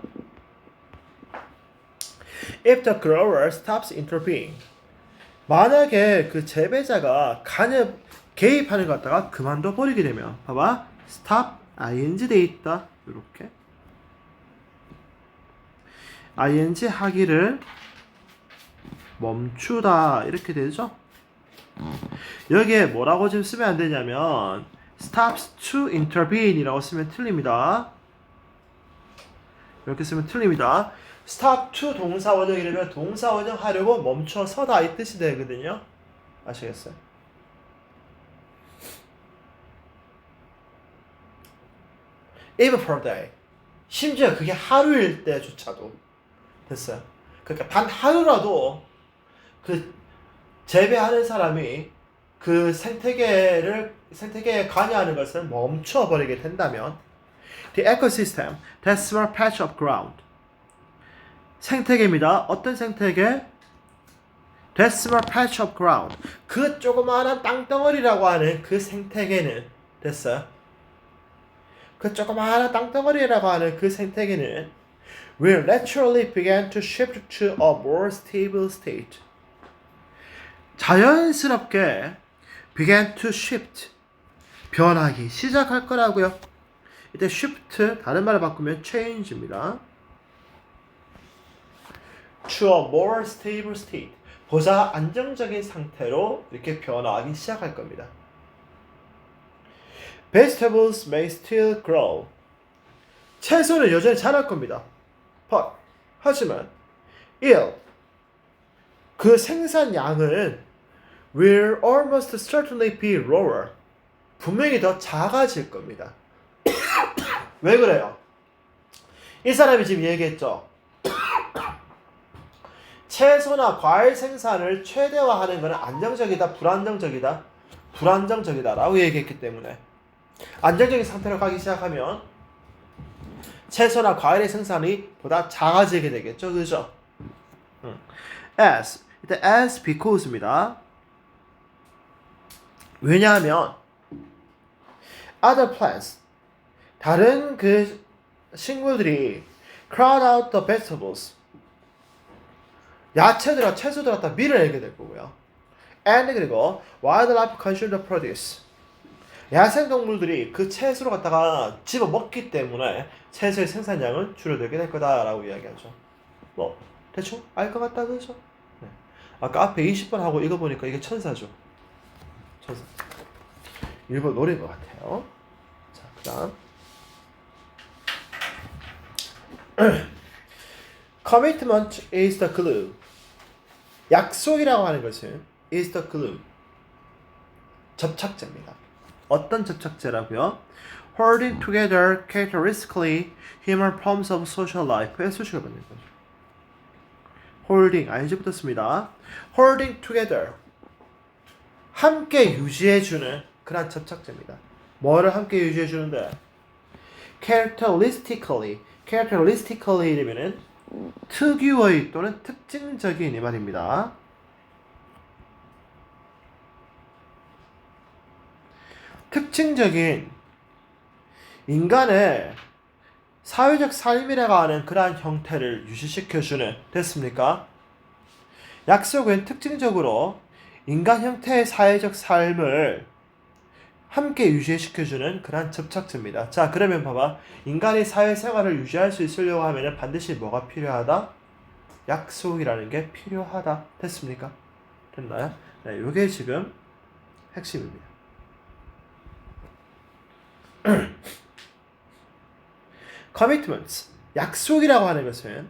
If the grower stops intervening, 만약에 그 재배자가 개입하는 것 갖다가 그만둬 버리게 되면, 봐봐, stop ing 돼 있다. 이렇게 ing 하기를 멈추다 이렇게 되죠. 여기에 뭐라고 지금 쓰면 안 되냐면 stops to intervene 이라고 쓰면 틀립니다. 이렇게 쓰면 틀립니다. stop to 동사 원형이라면 동사 원형 하려고 멈춰서다 이 뜻이 되거든요. 아시겠어요? even per day. 심지어 그게 하루일 때조차도 됐어요. 그러니까 단 하루라도 그 재배하는 사람이 그 생태계에 관여하는 것을 멈춰버리게 된다면 the ecosystem, that small patch of ground. 생태계입니다. 어떤 생태계? that small patch of ground. 그 조그마한 땅덩어리라고 하는 그 생태계는 됐어요. 그 조그마한 땅덩어리라고 하는 그 생태계는 will naturally begin to shift to a more stable state. 자연스럽게 began to shift, 변하기 시작할 거라고요. 이때 shift 다른 말을 바꾸면 change입니다. to a more stable state, 보다 안정적인 상태로 이렇게 변화하기 시작할 겁니다. Vegetables may still grow. 채소는 여전히 자랄 겁니다. But, 하지만 그 생산량은 will almost certainly be lower. 분명히 더 작아질 겁니다. 왜 그래요? 이 사람이 지금 얘기했죠. 채소나 과일 생산을 최대화하는 것은 안정적이다, 불안정적이다? 불안정적이다 라고 얘기했기 때문에 안정적인 상태로 가기 시작하면 채소나 과일의 생산이 보다 작아지게 되겠죠. 그죠? as, 이때 as because입니다. 왜냐하면 other plants, 다른 그 식물들이 crowd out the vegetables, 야채들과 채소들 갖다 밀어내게 될 거고요. and 그리고 wildlife consume the produce, 야생동물들이 그 채소를 갖다가 집어먹기 때문에 채소의 생산량은 줄어들게 될 거다라고 이야기하죠. 뭐 대충 알 것 같다 그죠? 네. 아까 앞에 20번 하고 이거 보니까 이게 천사죠. 천사. 일본 노래인 것 같아요. 자, 그 다음 Commitment is the glue. 약속이라고 하는 것은 is the glue, 접착제입니다. 어떤 접착제라고요? Holding together characteristically human forms of social life의 수식을 받는 거죠. Holding, ing 붙었습니다. Holding together, 함께 유지해주는 그런 접착제입니다. 뭐를 함께 유지해주는데? Characteristically 이러면은 특유의 또는 특징적인 이 말입니다. 특징적인 인간의 사회적 삶이라고 하는 그러한 형태를 유지시켜주는, 됐습니까? 약속은 특징적으로 인간 형태의 사회적 삶을 함께 유지시켜주는 그러한 접착제입니다. 자, 그러면 봐봐. 인간이 사회생활을 유지할 수 있으려고 하면 반드시 뭐가 필요하다? 약속이라는 게 필요하다. 됐습니까? 됐나요? 네, 이게 지금 핵심입니다. Commitments, 약속이라고 하는 것은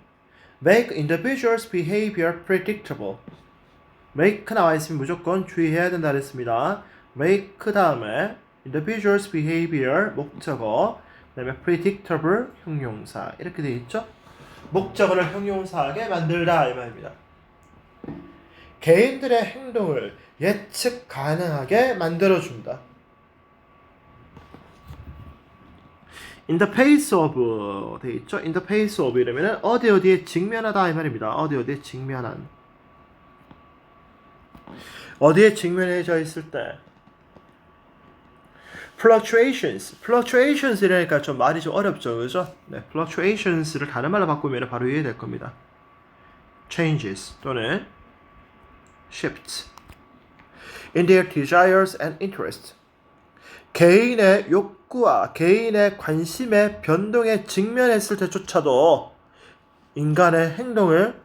make individuals behavior predictable. make 나와 있으면 무조건 주의해야 된다 그랬습니다. make 다음에 individuals behavior 목적어, 그 다음에 predictable 형용사 이렇게 되어 있죠. 목적어를 형용사하게 만들다 이 말입니다. 개인들의 행동을 예측 가능하게 만들어준다. In the face of 돼 있죠? In the face of 이러면은 어디에 직면하다 이 말입니다. 어디에 직면한. 어디에 직면해져 있을 때. fluctuations 이러니까 좀 말이 좀 어렵죠, 그죠? 네, fluctuations를 다른 말로 바꾸면 바로 이해될 겁니다. changes 또는 shifts in their desires and interests. 개인의 욕구와 개인의 관심의 변동에 직면했을 때조차도 인간의 행동을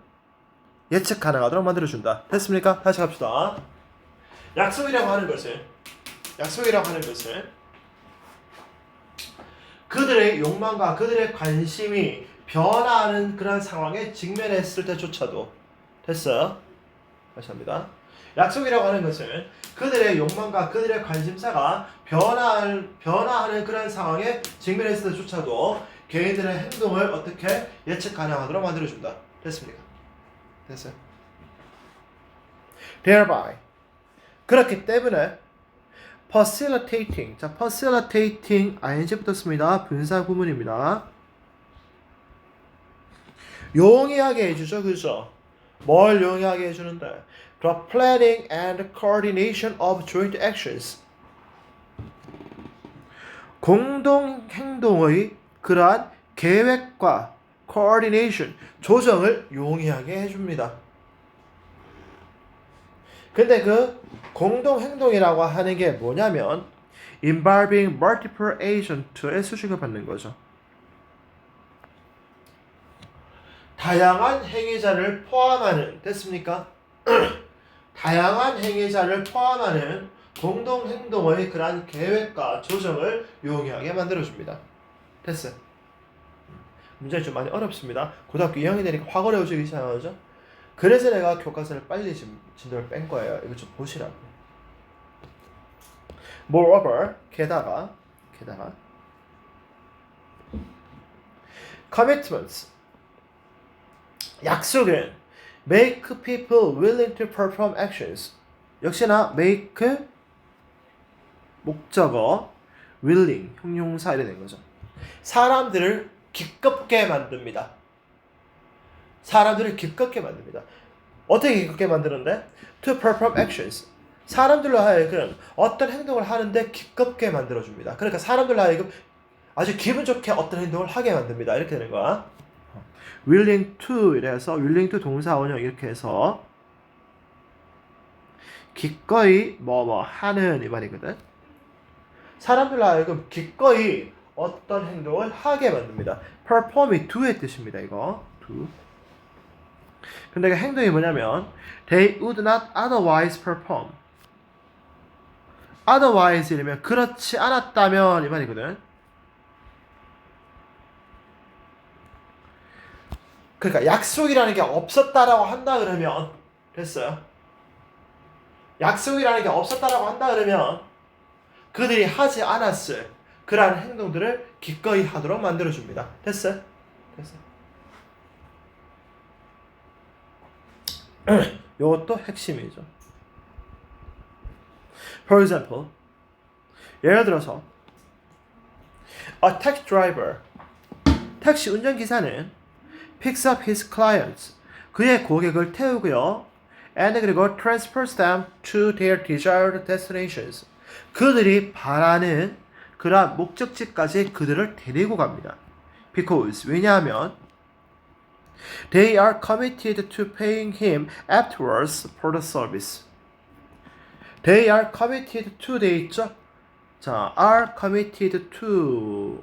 예측 가능하도록 만들어준다. 됐습니까? 다시 갑시다. 약속이라고 하는 것은 그들의 욕망과 그들의 관심이 변화하는 그런 상황에 직면했을 때조차도 됐어요? 다시 합니다. 약속이라고 하는 것은 그들의 욕망과 그들의 관심사가 변화하는 그런 상황에 직면했을 때조차도 개인들의 행동을 어떻게 예측 가능하도록 만들어준다. 됐습니까? 됐어요. Thereby 그렇기 때문에 facilitating 자 facilitating ing 붙었습니다. 분사 구문입니다. 용이하게 해주죠, 그죠? 뭘 용이하게 해주는데? The planning and coordination of joint actions. 공동 행동의 그러한 계획과 coordination, 조정을 용이하게 해줍니다. 근데 그 공동 행동이라고 하는 게 뭐냐면 involving multiple agent의 수식을 받는 거죠. 다양한 행위자를 포함하는 됐습니까? 다양한 행위자를 포함하는 공동 행동의 그러한 계획과 조정을 용이하게 만들어줍니다. 됐어요. 문제는 좀 많이 어렵습니다. 고등학교 2학년 되니까 확 어려워지기 시작하죠. 그래서 내가 교과서를 빨리 진도를 뺀 거예요. 이거 좀 보시라고. Moreover, 게다가 commitments 약속은 make people willing to perform actions. 역시나 make 목적어 willing 형용사 이래 된 거죠. 사람들을 기껍게 만듭니다. 어떻게 기껍게 만드는데? To perform actions. 사람들로 하여금 어떤 행동을 하는데 기껍게 만들어줍니다. 그러니까 사람들로 하여금 아주 기분 좋게 어떤 행동을 하게 만듭니다. 이렇게 되는 거야. willing to 이래서 willing to 동사 원형 이렇게 해서 기꺼이 뭐 하는 이 말이거든. 사람들로 하여금 기꺼이 어떤 행동을 하게 만듭니다. perform이 do의 뜻입니다. 이거 do. 근데 그 행동이 뭐냐면 they would not otherwise perform. otherwise 이러면 그렇지 않았다면 이 말이거든. 그러니까 약속이라는 게 없었다라고 한다 그러면 됐어요. 약속이라는 게 없었다라고 한다 그러면 그들이 하지 않았을 그러한 행동들을 기꺼이 하도록 만들어줍니다. 됐어요? 이것도 핵심이죠. For example, 예를 들어서 a taxi driver, 택시 운전기사는 picks up his clients, 그의 고객을 태우고요. and 그리고 transfers them to their desired destinations, 그들이 바라는 그러한 목적지까지 그들을 데리고 갑니다. Because 왜냐하면 they are committed to paying him afterwards for the service. They are committed to 돼 있죠? 자, are committed to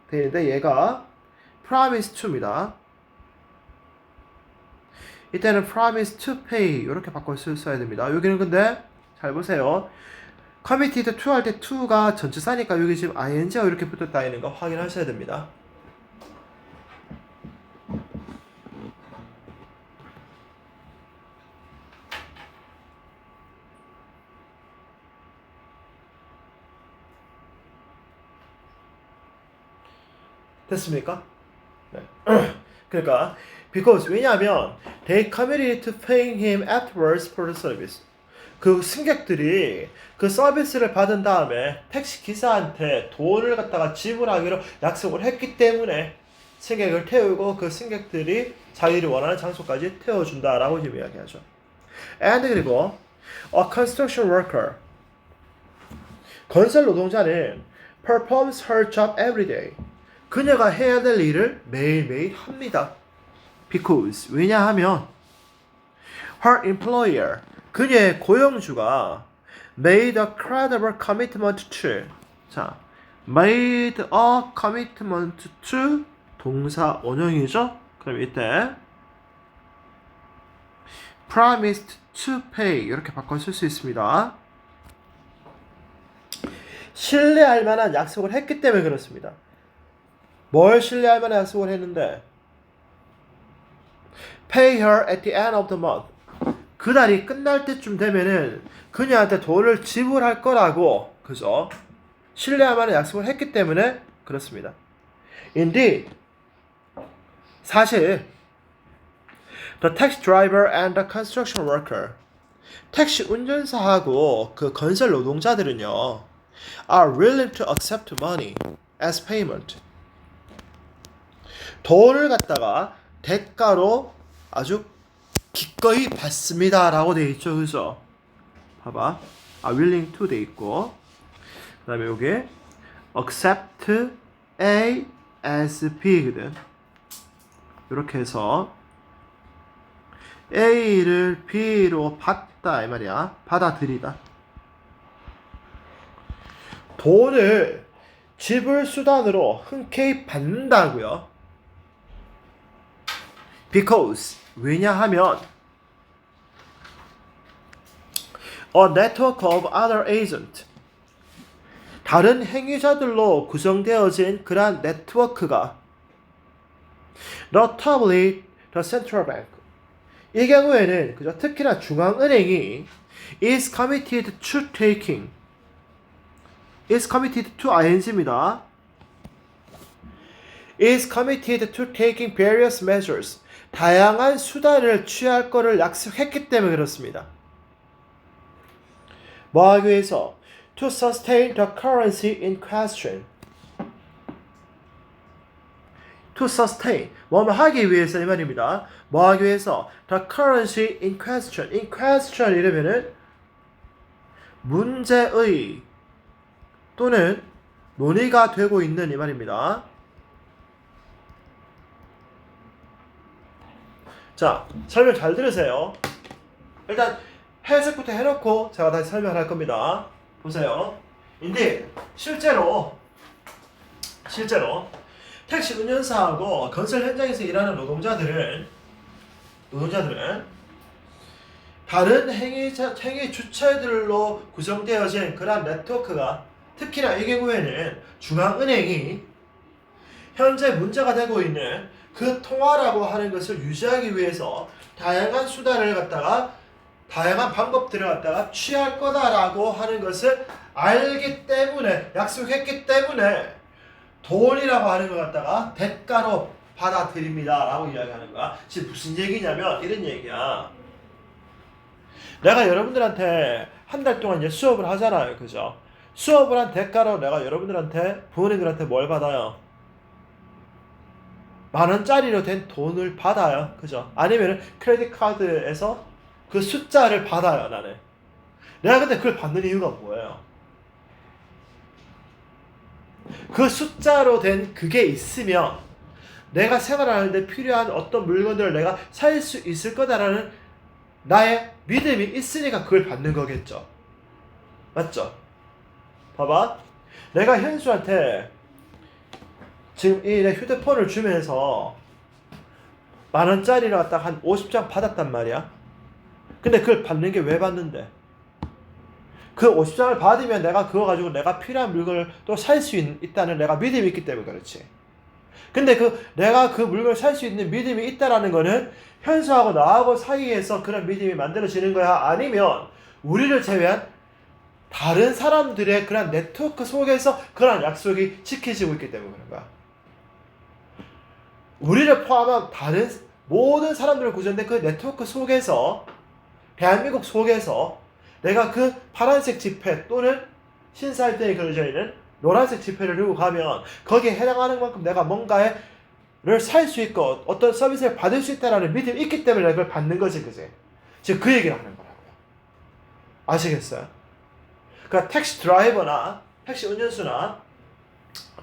되는데 얘가 promise to입니다. 이때는 promise to pay 이렇게 바꿔 써야 됩니다. 여기는 근데 잘 보세요. committed to 할 때 to가 전치사니까 여기 지금 ing가 이렇게 붙었다 있는 거 확인하셔야 됩니다. 됐습니까? 네. 그러니까 because 왜냐하면 they committed to paying him afterwards for the service. 그 승객들이 그 서비스를 받은 다음에 택시 기사한테 돈을 갖다가 지불하기로 약속을 했기 때문에 승객을 태우고 그 승객들이 자기를 원하는 장소까지 태워준다라고 지금 이야기하죠. And 그리고 a construction worker 건설 노동자는 performs her job every day. 그녀가 해야 될 일을 매일매일 합니다. Because 왜냐하면 her employer 그녀의 고용주가 made a credible commitment to 자 made a commitment to 동사 원형이죠. 그럼 이때 promised to pay 이렇게 바꿔 쓸 수 있습니다. 신뢰할 만한 약속을 했기 때문에 그렇습니다. 뭘 신뢰할 만한 약속을 했는데 pay her at the end of the month 그 달이 끝날 때쯤 되면은 그녀한테 돈을 지불할 거라고 그죠? 신뢰할 만한 약속을 했기 때문에 그렇습니다. Indeed 사실 the taxi driver and the construction worker 택시 운전사하고 그 건설 노동자들은요 are willing to accept money as payment 돈을 갖다가 대가로 아주 기꺼이 받습니다 라고 되어 있죠. 그죠? 봐봐 are willing to 되어 있고 그 다음에 여기 accept A as B거든. 이렇게 해서 A를 B로 받다 이 말이야. 받아들이다. 돈을 지불 수단으로 흔쾌히 받는다고요. Because 왜냐하면 a network of other agents 다른 행위자들로 구성되어진 그러한 네트워크가 notably the central bank 이 경우에는 그죠? 특히나 중앙은행이 is committed to taking is committed to ing입니다. is committed to taking various measures 다양한 수단을 취할 것을 약속했기 때문에 그렇습니다. 뭐 하기 위해서? To sustain the currency in question. To sustain. 뭐 하기 위해서 이 말입니다. 뭐 하기 위해서? The currency in question. In question 이러면은 문제의 또는 논의가 되고 있는 이 말입니다. 자, 설명 잘 들으세요. 일단 해석부터 해놓고 제가 다시 설명할 겁니다. 보세요. 인데 실제로 택시 운전사하고 건설 현장에서 일하는 노동자들은 다른 행위 주체들로 구성되어진 그러한 네트워크가 특히나 이 경우에는 중앙은행이 현재 문제가 되고 있는 그 통화라고 하는 것을 유지하기 위해서 다양한 수단을 갖다가 다양한 방법들을 갖다가 취할 거다라고 하는 것을 알기 때문에 약속했기 때문에 돈이라고 하는 것 갖다가 대가로 받아들입니다 라고 이야기하는 거야. 지금 무슨 얘기냐면 이런 얘기야. 내가 여러분들한테 한 달 동안 이제 수업을 하잖아요. 그죠? 수업을 한 대가로 내가 여러분들한테 부모님들한테 뭘 받아요? 10,000원짜리로 된 돈을 받아요. 그죠? 아니면 크레딧 카드에서 그 숫자를 받아요. 나는. 내가 근데 그걸 받는 이유가 뭐예요? 그 숫자로 된 그게 있으면 내가 생활하는데 필요한 어떤 물건들을 내가 살 수 있을 거다라는 나의 믿음이 있으니까 그걸 받는 거겠죠. 맞죠? 봐봐. 내가 현수한테 지금 이 내 휴대폰을 주면서 10,000원짜리를 갖다 한 50장 받았단 말이야. 근데 그걸 받는 게 왜 받는데? 그 50장을 받으면 내가 그거 가지고 내가 필요한 물건을 또 살 수 있다는 내가 믿음이 있기 때문에 그렇지. 근데 내가 그 물건을 살 수 있는 믿음이 있다라는 거는 현수하고 나하고 사이에서 그런 믿음이 만들어지는 거야? 아니면 우리를 제외한 다른 사람들의 그런 네트워크 속에서 그런 약속이 지켜지고 있기 때문에 그런 거야. 우리를 포함한 다른 모든 사람들을 구성된 그 네트워크 속에서 대한민국 속에서 내가 그 파란색 지폐 또는 신사일등이 그려져 있는 노란색 지폐를 들고 가면 거기에 해당하는 만큼 내가 뭔가를 살 수 있고 어떤 서비스를 받을 수 있다는 믿음이 있기 때문에 이걸 받는 거지, 그지? 지금 그 얘기를 하는 거라고요. 아시겠어요? 그러니까 택시 드라이버나 택시 운전수나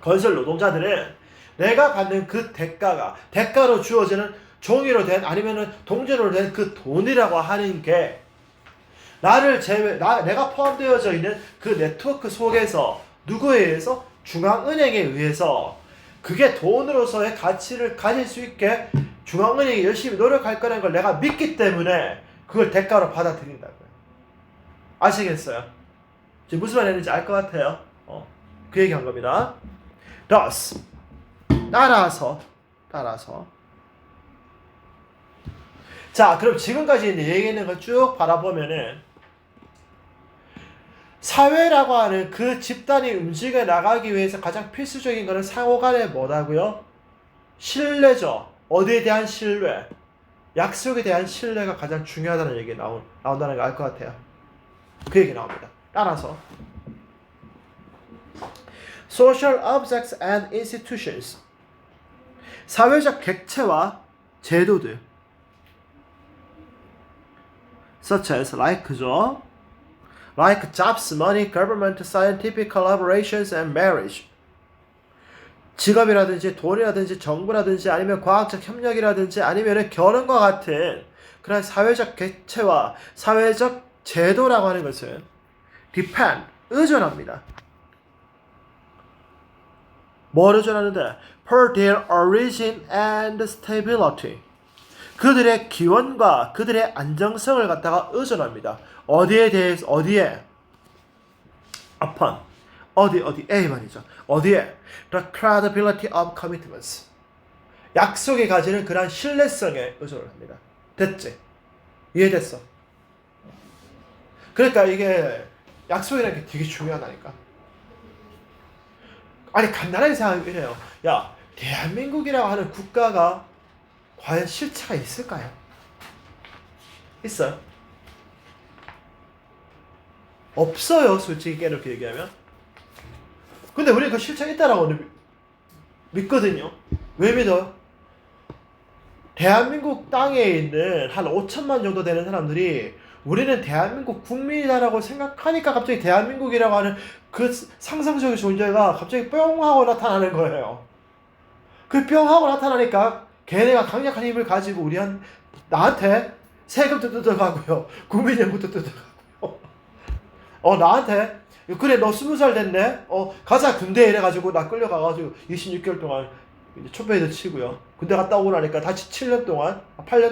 건설 노동자들은 내가 받는 그 대가로 주어지는 종이로 된 아니면은 동전으로 된 그 돈이라고 하는 게 내가 포함되어져 있는 그 네트워크 속에서 누구에 의해서 중앙은행에 의해서 그게 돈으로서의 가치를 가질 수 있게 중앙은행이 열심히 노력할 거라는 걸 내가 믿기 때문에 그걸 대가로 받아들인다고요. 아시겠어요? 지금 무슨 말인지 알 것 같아요. 그 얘기 한 겁니다. Thus, 따라서. 자, 그럼 지금까지 얘기했는 걸 쭉 바라보면은 사회라고 하는 그 집단이 움직여 나가기 위해서 가장 필수적인 것은 상호간에 뭐라고요? 신뢰죠. 어디에 대한 신뢰? 약속에 대한 신뢰가 가장 중요하다는 얘기 나온다는 걸 알 것 같아요. 그 얘기 나옵니다. 따라서 Social objects and institutions 사회적 객체와 제도들 such as like죠. Like jobs, money, government, scientific collaborations, and marriage. 직업이라든지 돈이라든지 정부라든지 아니면 과학적 협력이라든지 아니면 결혼과 같은 그런 사회적 객체와 사회적 제도라고 하는 것은 depend, 의존합니다. 뭘 의존하는데? Per their origin and stability. 그들의 기원과 그들의 안정성을 갖다가 의존합니다. 어디에 대해서 어디에? upon 어디에 말이죠. 어디에? The credibility of commitments 약속이 가지는 그러한 신뢰성에 의존을 합니다. 됐지? 이해됐어? 그러니까 이게 약속이라는 게 되게 중요하다니까. 아니 간단하게 생각하면 이래요. 야, 대한민국이라고 하는 국가가 과연 실체가 있을까요? 있어요? 없어요, 솔직히 깨놓게 얘기하면. 근데 우리 그 실체가 있다라고 믿거든요. 왜 믿어요? 대한민국 땅에 있는 한 5천만 정도 되는 사람들이 우리는 대한민국 국민이다라고 생각하니까 갑자기 대한민국이라고 하는 그 상상적인 존재가 갑자기 뿅 하고 나타나는 거예요. 그 뿅 하고 나타나니까 걔네가 강력한 힘을 가지고 나한테 세금도 뜯어가고요. 국민연금도 뜯어가고요. 나한테 그래 너 20살 됐네? 가자 군대 이래가지고 나 끌려가가지고 26개월 동안 이제 촛배도 치고요. 군대 갔다 오고 나니까 다시 8년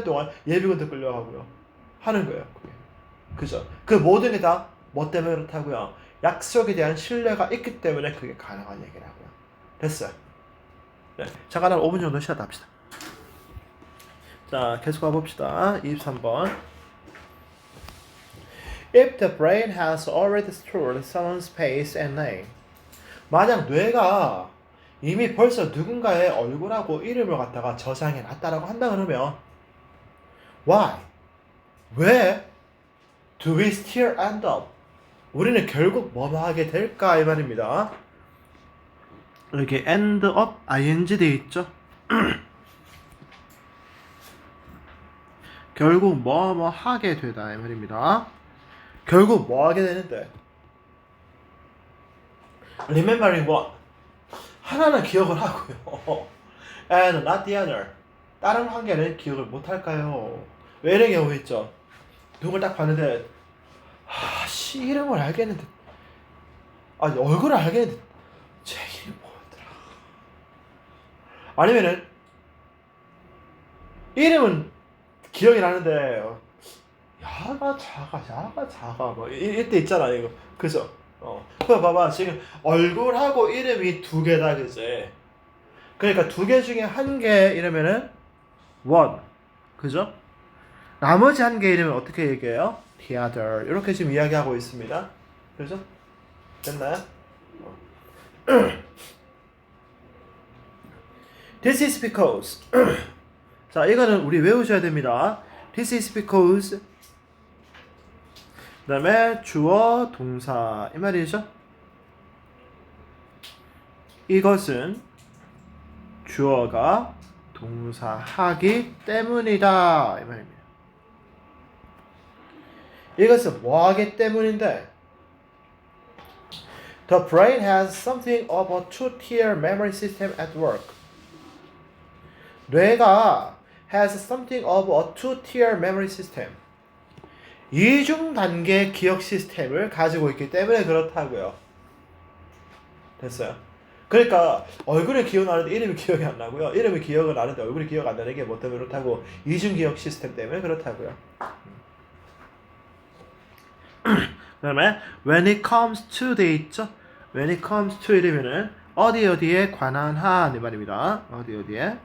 동안 예비군도 끌려가고요. 하는 거예요. 그게. 그죠? 그 모든 게 다 뭐 때문에 그렇다고요? 약속에 대한 신뢰가 있기 때문에 그게 가능한 얘기라고요. 됐어요. 네, 잠깐 한 5분 정도 쉬었다 합시다. 자, 계속 가봅시다. 23번. If the brain has already stored someone's face and name. 만약 뇌가 이미 벌써 누군가의 얼굴하고 이름을 갖다가 저장해 놨다라고 한다 그러면 Why? 왜? Do we still end up? 우리는 결국 뭐 하게 될까 이 말입니다. 이렇게 end up ing 돼 있죠. 결국 뭐 하게 되다 이 말입니다. 결국 뭐 하게 되는데? Remembering what? 하나는 기억을 하고요. And not the other. 다른 한 개는 기억을 못 할까요? 왜 이런 경우 있죠? 누굴 딱 봤는데 이름을 알겠는데 얼굴을 알겠는데 제 이름이 뭐였더라? 아니면은 이름은 기억이 나는데 야가 작아 뭐 이때 있잖아 이거. 그죠? 그거 봐봐 지금 얼굴하고 이름이 두 개다 그지? 그러니까 두 개 중에 한 개 이러면은 one 그죠? 나머지 한 개 이름은 어떻게 얘기해요? The other 이렇게 지금 이야기하고 있습니다. 그죠? 됐나요? This is because. 자, 이거는 우리 외우셔야 됩니다. This is because. 그 다음에 주어, 동사 이 말이죠. 이것은 주어가 동사하기 때문이다 이 말입니다. 이것은 뭐하기 때문인데 The brain has something of a two-tier memory system at work. 뇌가 has something of a two-tier memory system. 이중 단계 기억 시스템을 가지고 있기 때문에 그렇다고요. 됐어요? 그러니까 얼굴이 기억나는데 이름이 기억이 안 나고요. 이름이 기억은 나는데 얼굴이 기억 안 나는 게 뭐 때문에 그렇다고? 이중 기억 시스템 때문에 그렇다고요. 그 다음에 when it comes to 돼 있죠? when it comes to 이러면은 어디에 관한 한 이 말입니다. 어디에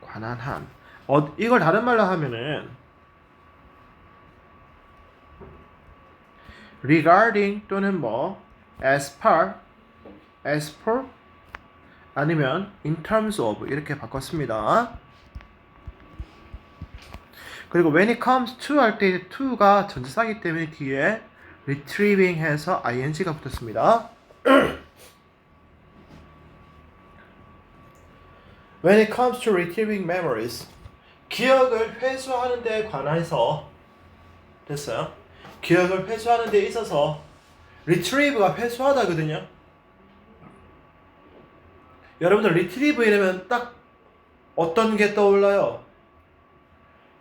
관한 한. 이걸 다른 말로 하면은 regarding 또는 뭐 as per 아니면 in terms of 이렇게 바꿨습니다. 그리고 when it comes to 할 때 to가 전치사이기 때문에 뒤에 retrieving 해서 ing가 붙었습니다. When it comes to retrieving memories, 기억을 회수하는 데 관해서 됐어요? 기억을 회수하는 데 있어서 retrieve가 회수하다거든요. 여러분들 retrieve 이러면 딱 어떤 게 떠올라요?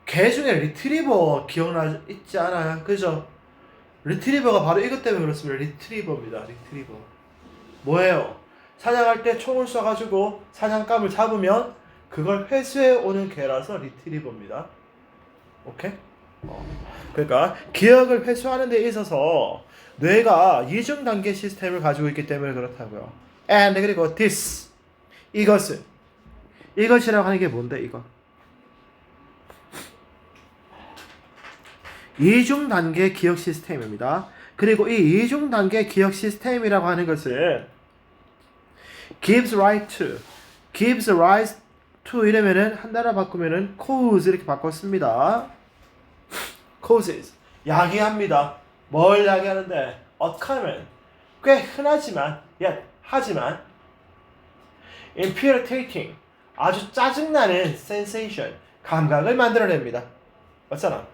개 중에 리트리버 기억나 있지 않아요? 그죠? 리트리버가 바로 이것 때문에 그렇습니다. 리트리버입니다. 리트리버. 뭐예요? 사냥할 때 총을 쏴가지고 사냥감을 잡으면 그걸 회수해 오는 개라서 리트리버입니다. 오케이? 그러니까 기억을 회수하는 데 있어서 뇌가 이중 단계 시스템을 가지고 있기 때문에 그렇다고요. And 그리고 this 이것이라고 하는 게 뭔데 이거? 이중 단계 기억 시스템입니다. 그리고 이 이중 단계 기억 시스템이라고 하는 것은 gives rise to 이러면은 한 단어 바꾸면은 cause 이렇게 바꿨습니다. causes 야기합니다. 뭘 야기하는데? common 꽤 흔하지만 하지만 infuriating 아주 짜증나는 sensation 감각을 만들어냅니다. 맞잖아.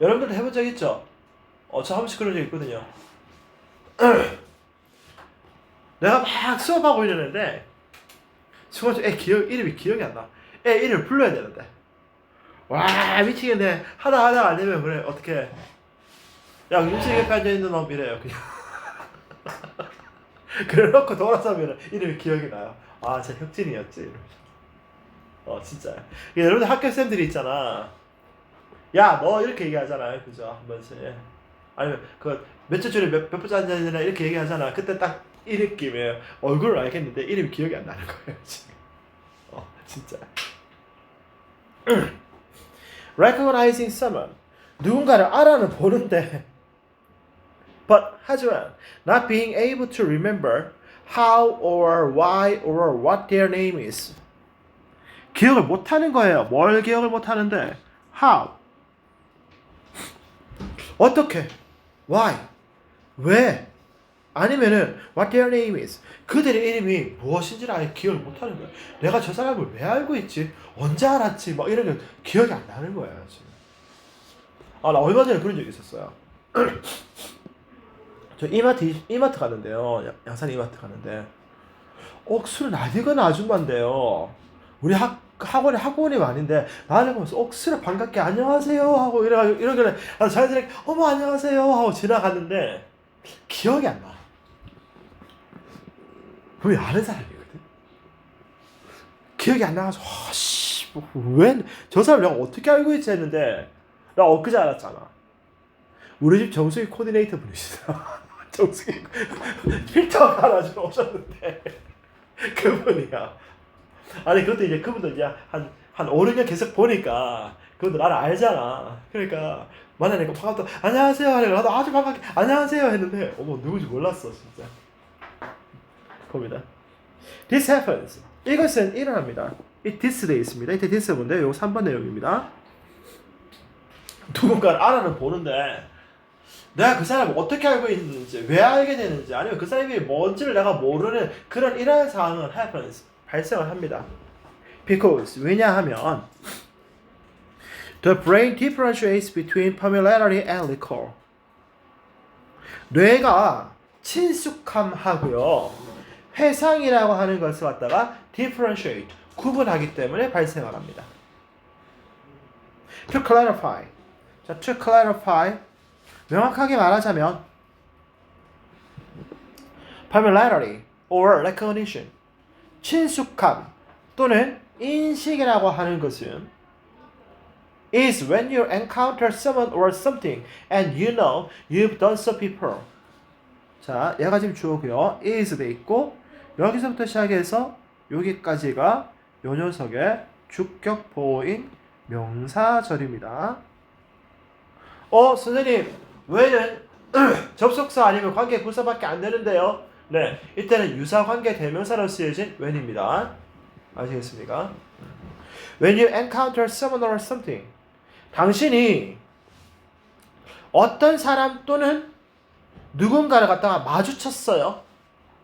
여러분들도 해본 적 있죠? 저 한 번씩 그런 적 있거든요. 내가 막 수업하고 이러는데 순간 이름이 기억이 안 나. 애 이름을 불러야 되는데 와 미치겠네. 하다 안 되면 그래 어떻게 야 윤식이 옆에 앉아있는 놈 이래요 그냥. 그래 놓고 돌아서면 이름이 기억이 나요. 아 제 혁진이었지. 진짜. 여러분들 학교생들이 있잖아. 야, 너 이렇게 얘기하잖아요. 그죠? 한 번씩. 아니면, 몇 주 전에 몇 번째 앉아있나 이렇게 얘기하잖아. 그때 딱 이 느낌이에요. 얼굴을 알겠는데 이름이 기억이 안 나는 거예요, 지금. 진짜. Recognizing someone. 누군가를 알아는 보는데, 하지만, not being able to remember how or why or what their name is. 기억을 못 하는 거예요. 뭘 기억을 못 하는데, how. 어떻게? Why? 왜? 아니면은 what their name is. 그들의 이름이 무엇인지를 아예 기억을 못하는 거야. 내가 저 사람을 왜 알고 있지? 언제 알았지? 막 이런 게 기억이 안 나는 거야 지금. 나 얼마 전에 그런 적이 있었어요. 저 이마트 갔는데요. 양산 이마트 갔는데 억수로 나이가 아줌마인데요. 우리 학원에 학원이 많은데 나를 보면서 억수로 반갑게 안녕하세요 하고 이러길래 자연스럽게 어머 안녕하세요 하고 지나갔는데 기억이 안 나. 왜 아는 사람이거든. 기억이 안 나가지고 왜 저 사람 내가 어떻게 알고 있지 했는데 나 엊그제 알았잖아. 우리 집 정수기 코디네이터 분이시다. 정수기 필터 갈아주러 오셨는데 그분이야. 아니 그것도 이제 그분도 이제 한 5, 6년 계속 보니까 그분도 나를 알잖아. 그러니까 만나니까 반갑다 안녕하세요 하니까 나도 아주 반갑게 안녕하세요 했는데 어머 누군지 몰랐어 진짜. 겁니다. This happens. 이것은 일어납니다. It this 돼 있습니다. 이때 this 뭔데? 요 3번 내용입니다. 누군가를 알아는 보는데 내가 그 사람을 어떻게 알고 있는지, 왜 알게 되는지, 아니면 그 사람이 뭔지를 내가 모르는 그런 이러한 상황은 happens. 발생을 합니다. Because 왜냐하면 the brain differentiates between familiarity and recall. 뇌가 친숙함하고요, 회상이라고 하는 것을 갖다가 differentiate, 구분하기 때문에 발생을 합니다. To clarify. 자, to clarify. 명확하게 말하자면 familiarity or recognition, 친숙함 또는 인식이라고 하는 것은 is when you encounter someone or something and you know you've done so before. 자, 얘가 지금 주어고요. is 돼 있고 여기서부터 시작해서 여기까지가 요 녀석의 주격 보호인 명사절입니다. 선생님, 왜는 접속사 아니면 관계 부사밖에 안 되는데요? 네, 이때는 유사관계 대명사로 쓰여진 when입니다. 아시겠습니까? When you encounter someone or something, 당신이 어떤 사람 또는 누군가를 갖다가 마주쳤어요.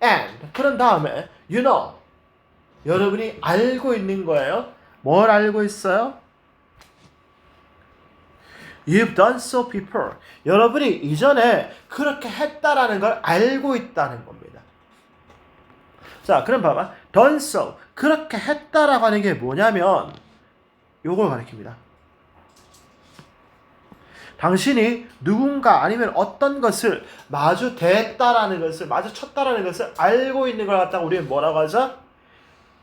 And 그런 다음에 you know, 여러분이 알고 있는 거예요. 뭘 알고 있어요? You've done so before. 여러분이 이전에 그렇게 했다라는 걸 알고 있다는 겁니다. 자, 그럼 봐봐. done so. 그렇게 했다라고 하는 게 뭐냐면 요걸 가리킵니다. 당신이 누군가 아니면 어떤 것을 마주댔다라는 것을, 마주쳤다라는 것을 알고 있는 걸 갖다가 우리는 뭐라고 하자?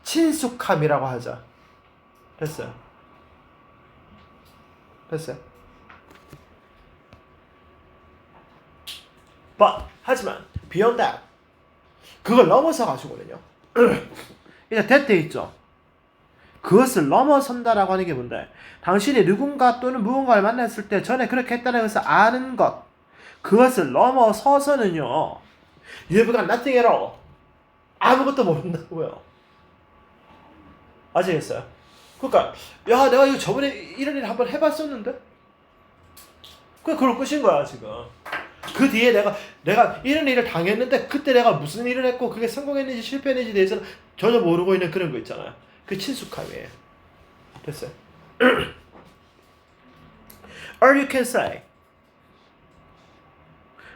친숙함이라고 하자. 됐어요. 됐어요. But, 하지만 beyond that, 그걸 넘어서 가지고는요. 이제 that 돼 있죠. 그것을 넘어선다라고 하는 게 뭔데? 당신이 누군가 또는 무언가를 만났을 때 전에 그렇게 했다는 것을 아는 것, 그것을 넘어서서는요, you've got nothing at all. 아무것도 모른다고요. 아시겠어요? 그러니까 야, 내가 이거 저번에 이런 일 한번 해봤었는데? 그걸 끝인 거야 지금. 그 뒤에 내가 이런 일을 당했는데 그때 내가 무슨 일을 했고 그게 성공했는지 실패했는지 대해서는 전혀 모르고 있는 그런 거 있잖아요. 그 친숙함이에요. 됐어요. Or you can say,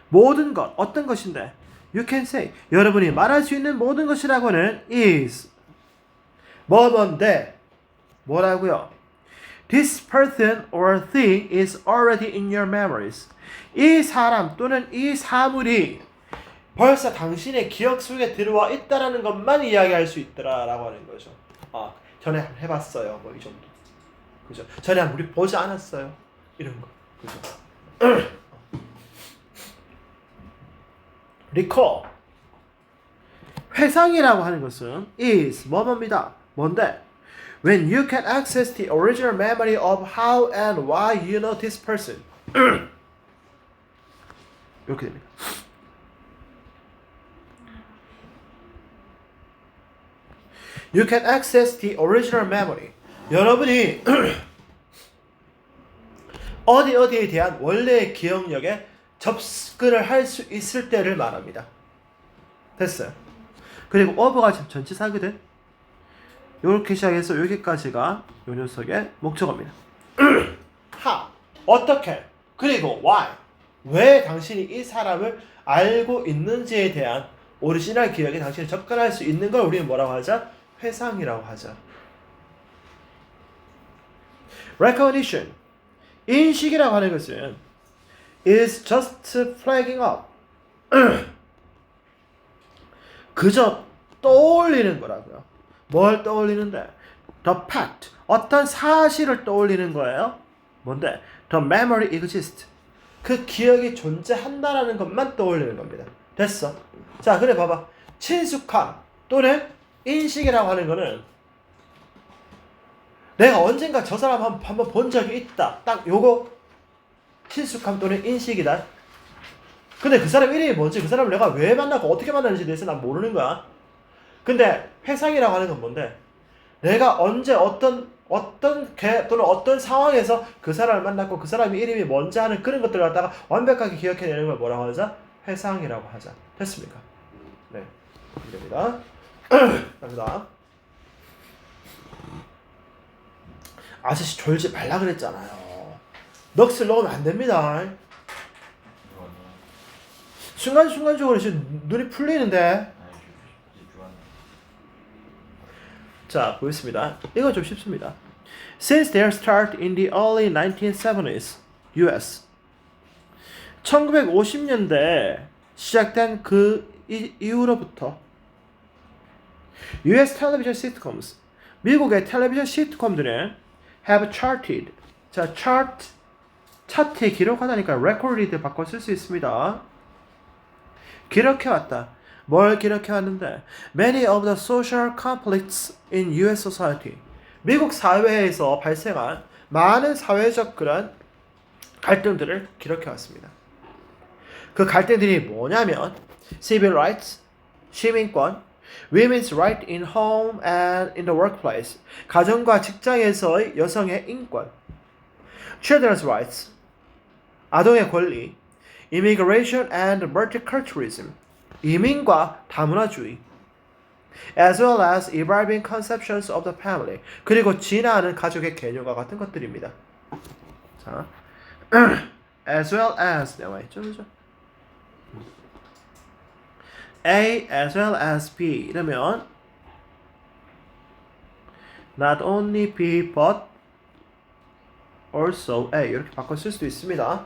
모든 것, 어떤 것인데, you can say, 여러분이 말할 수 있는 모든 것이라고는 is 뭐뭔데, 뭐라고요? This person or thing is already in your memories. 이 사람 또는 이 사물이 벌써 당신의 기억 속에 들어와 있다라는 것만 이야기할 수 있더라라고 하는 거죠. 아, 전에 해봤어요. 뭐 이 정도. 그죠? 전에 우리 보지 않았어요. 이런 거. 그죠? recall. 회상이라고 하는 것은 is 뭐뭐입니다. 뭔데? When you can access the original memory of how and why you know this person. 이렇게 됩니다. You can access the original memory. 여러분이 어디에 대한 원래의 기억력에 접근을 할 수 있을 때를 말합니다. 됐어요. 그리고 of가 지금 전치사거든. 이렇게 시작해서 여기까지가 요 녀석의 목적어입니다. How, 어떻게, 그리고 why, 왜 당신이 이 사람을 알고 있는지에 대한 오리지널 기억에 당신이 접근할 수 있는 걸 우리는 뭐라고 하자? 회상이라고 하자. Recognition, 인식이라고 하는 것은 is just flagging up. 그저 떠올리는 거라고요. 뭘 떠올리는데? The fact, 어떤 사실을 떠올리는 거예요. 뭔데? The memory exists. 그 기억이 존재한다라는 것만 떠올리는 겁니다. 됐어. 자, 그래 봐봐. 친숙함 또는 인식이라고 하는 거는 내가 언젠가 저 사람 한번 본 적이 있다. 딱 요거 친숙함 또는 인식이다. 근데 그 사람 이름이 뭔지, 그 사람을 내가 왜 만나고 어떻게 만나는지에 대해서 난 모르는 거야. 근데 회상이라고 하는 건 뭔데? 내가 언제 어떤 개 또는 어떤 상황에서 그 사람을 만났고 그 사람의 이름이 뭔지 하는 그런 것들을 갖다가 완벽하게 기억해내는 걸 뭐라고 하자? 회상이라고 하자. 됐습니까? 네. 됩니다. 갑니다. 아저씨 졸지 말라 그랬잖아요. 넋을 넣으면 안 됩니다. 순간순간적으로 지금 눈이 풀리는데. 자, 보겠습니다. 이거 좀 쉽습니다. Since their start in the early 1970s, US 1950년대 시작된 그 이후로부터 US television sitcoms 미국의 텔레비전 시트콤들은 have charted 자, 차트에 기록하다니까 recorded 바꿔 쓸 수 있습니다. 기록해왔다. 뭘 기록해왔는데 Many of the social conflicts in US society 미국 사회에서 발생한 많은 사회적 그런 갈등들을 기록해왔습니다. 그 갈등들이 뭐냐면 civil rights, 시민권, women's right in home and in the workplace 가정과 직장에서의 여성의 인권, children's rights, 아동의 권리, immigration and multiculturalism 이민과 다문화주의 as well as evolving conceptions of the family 그리고 진화하는 가족의 개념과 같은 것들입니다. 자, as well as 나와있죠, 그죠? A as well as B 이러면 not only B but also A 이렇게 바꿔 쓸 수도 있습니다.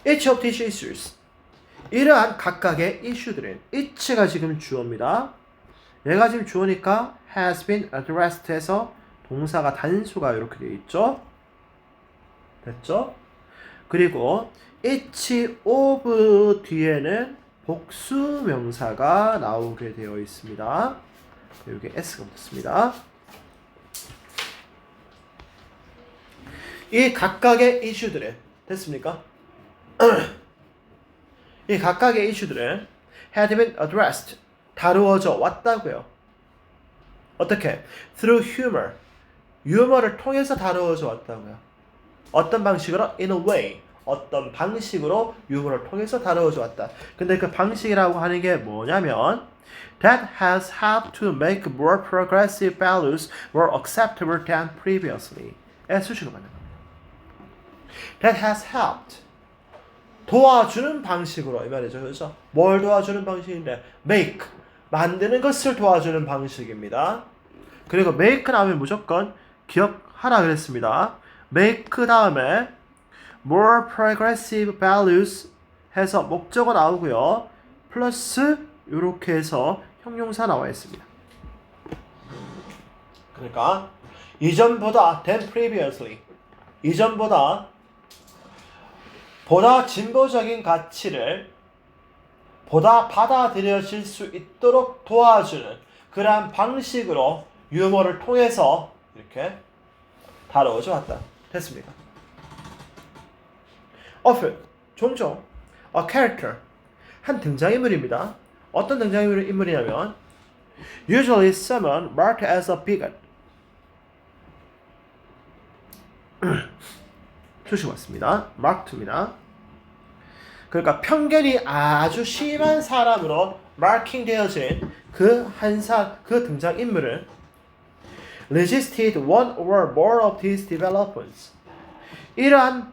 Each of these issues 이러한 각각의 이슈들은 each가 지금 주어입니다. 얘가 지금 주어니까 has been addressed 해서 동사가 단수가 이렇게 되어 있죠. 됐죠? 그리고 each of 뒤에는 복수 명사가 나오게 되어 있습니다. 여기 S가 붙었습니다. 이 각각의 이슈들은 됐습니까? 이 각각의 이슈들은 had been addressed 다루어져 왔다고요. 어떻게? through humor 유머를 통해서 다루어져 왔다고요. 어떤 방식으로? in a way 어떤 방식으로 유머를 통해서 다루어져 왔다. 근데 그 방식이라고 하는 게 뭐냐면 that has helped to make more progressive values more acceptable than previously 의 수식을 받는 겁니다. that has helped 도와주는 방식으로 이 말이죠. 그렇죠? 뭘 도와주는 방식인데 make 만드는 것을 도와주는 방식입니다. 그리고 make 나오면 무조건 기억하라 그랬습니다. make 다음에 more progressive values 해서 목적어 나오고요. 플러스 이렇게 해서 형용사 나와 있습니다. 그러니까 이전보다 than previously 이전보다 보다 진보적인 가치를 보다 받아들여질 수 있도록 도와주는 그러한 방식으로 유머를 통해서 이렇게 다뤄져 왔다. 됐습니까? often, 종종 a character, 한 등장인물입니다. 어떤 등장인물이냐면 usually someone marked as a bigot 수식 왔습니다. marked입니다. 그러니까 편견이 아주 심한 사람으로 마킹 되어진 그 등장인물은 resisted one or more of these developments 이러한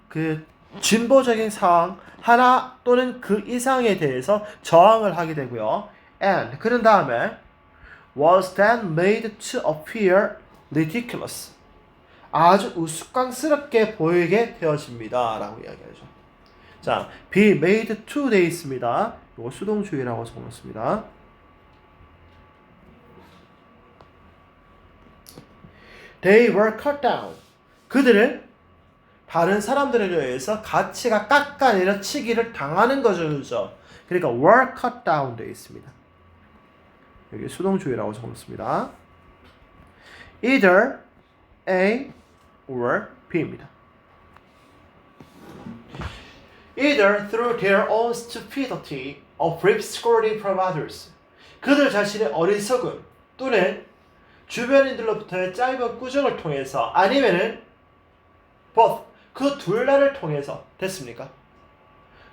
그 진보적인 상황 하나 또는 그 이상에 대해서 저항을 하게 되고요. and 그런 다음에 was then made to appear ridiculous 아주 우스꽝스럽게 보이게 되어집니다. 라고 이야기하죠. 자, be made to 되어 있습니다. 이거 수동주의라고 적었습니다. They were cut down. 그들은 다른 사람들에 의해서 가치가 깎아내려치기를 당하는 거죠. 그렇죠? 그러니까 were cut down 되어 있습니다. 여기 수동주의라고 적었습니다. Either A or B입니다. Either through their own stupidity of obscurity from others. 그들 자신의 어리석음 또는 주변인들로부터의 짧은 꾸중을 통해서 아니면은 both 그 둘 다를 통해서 됐습니까?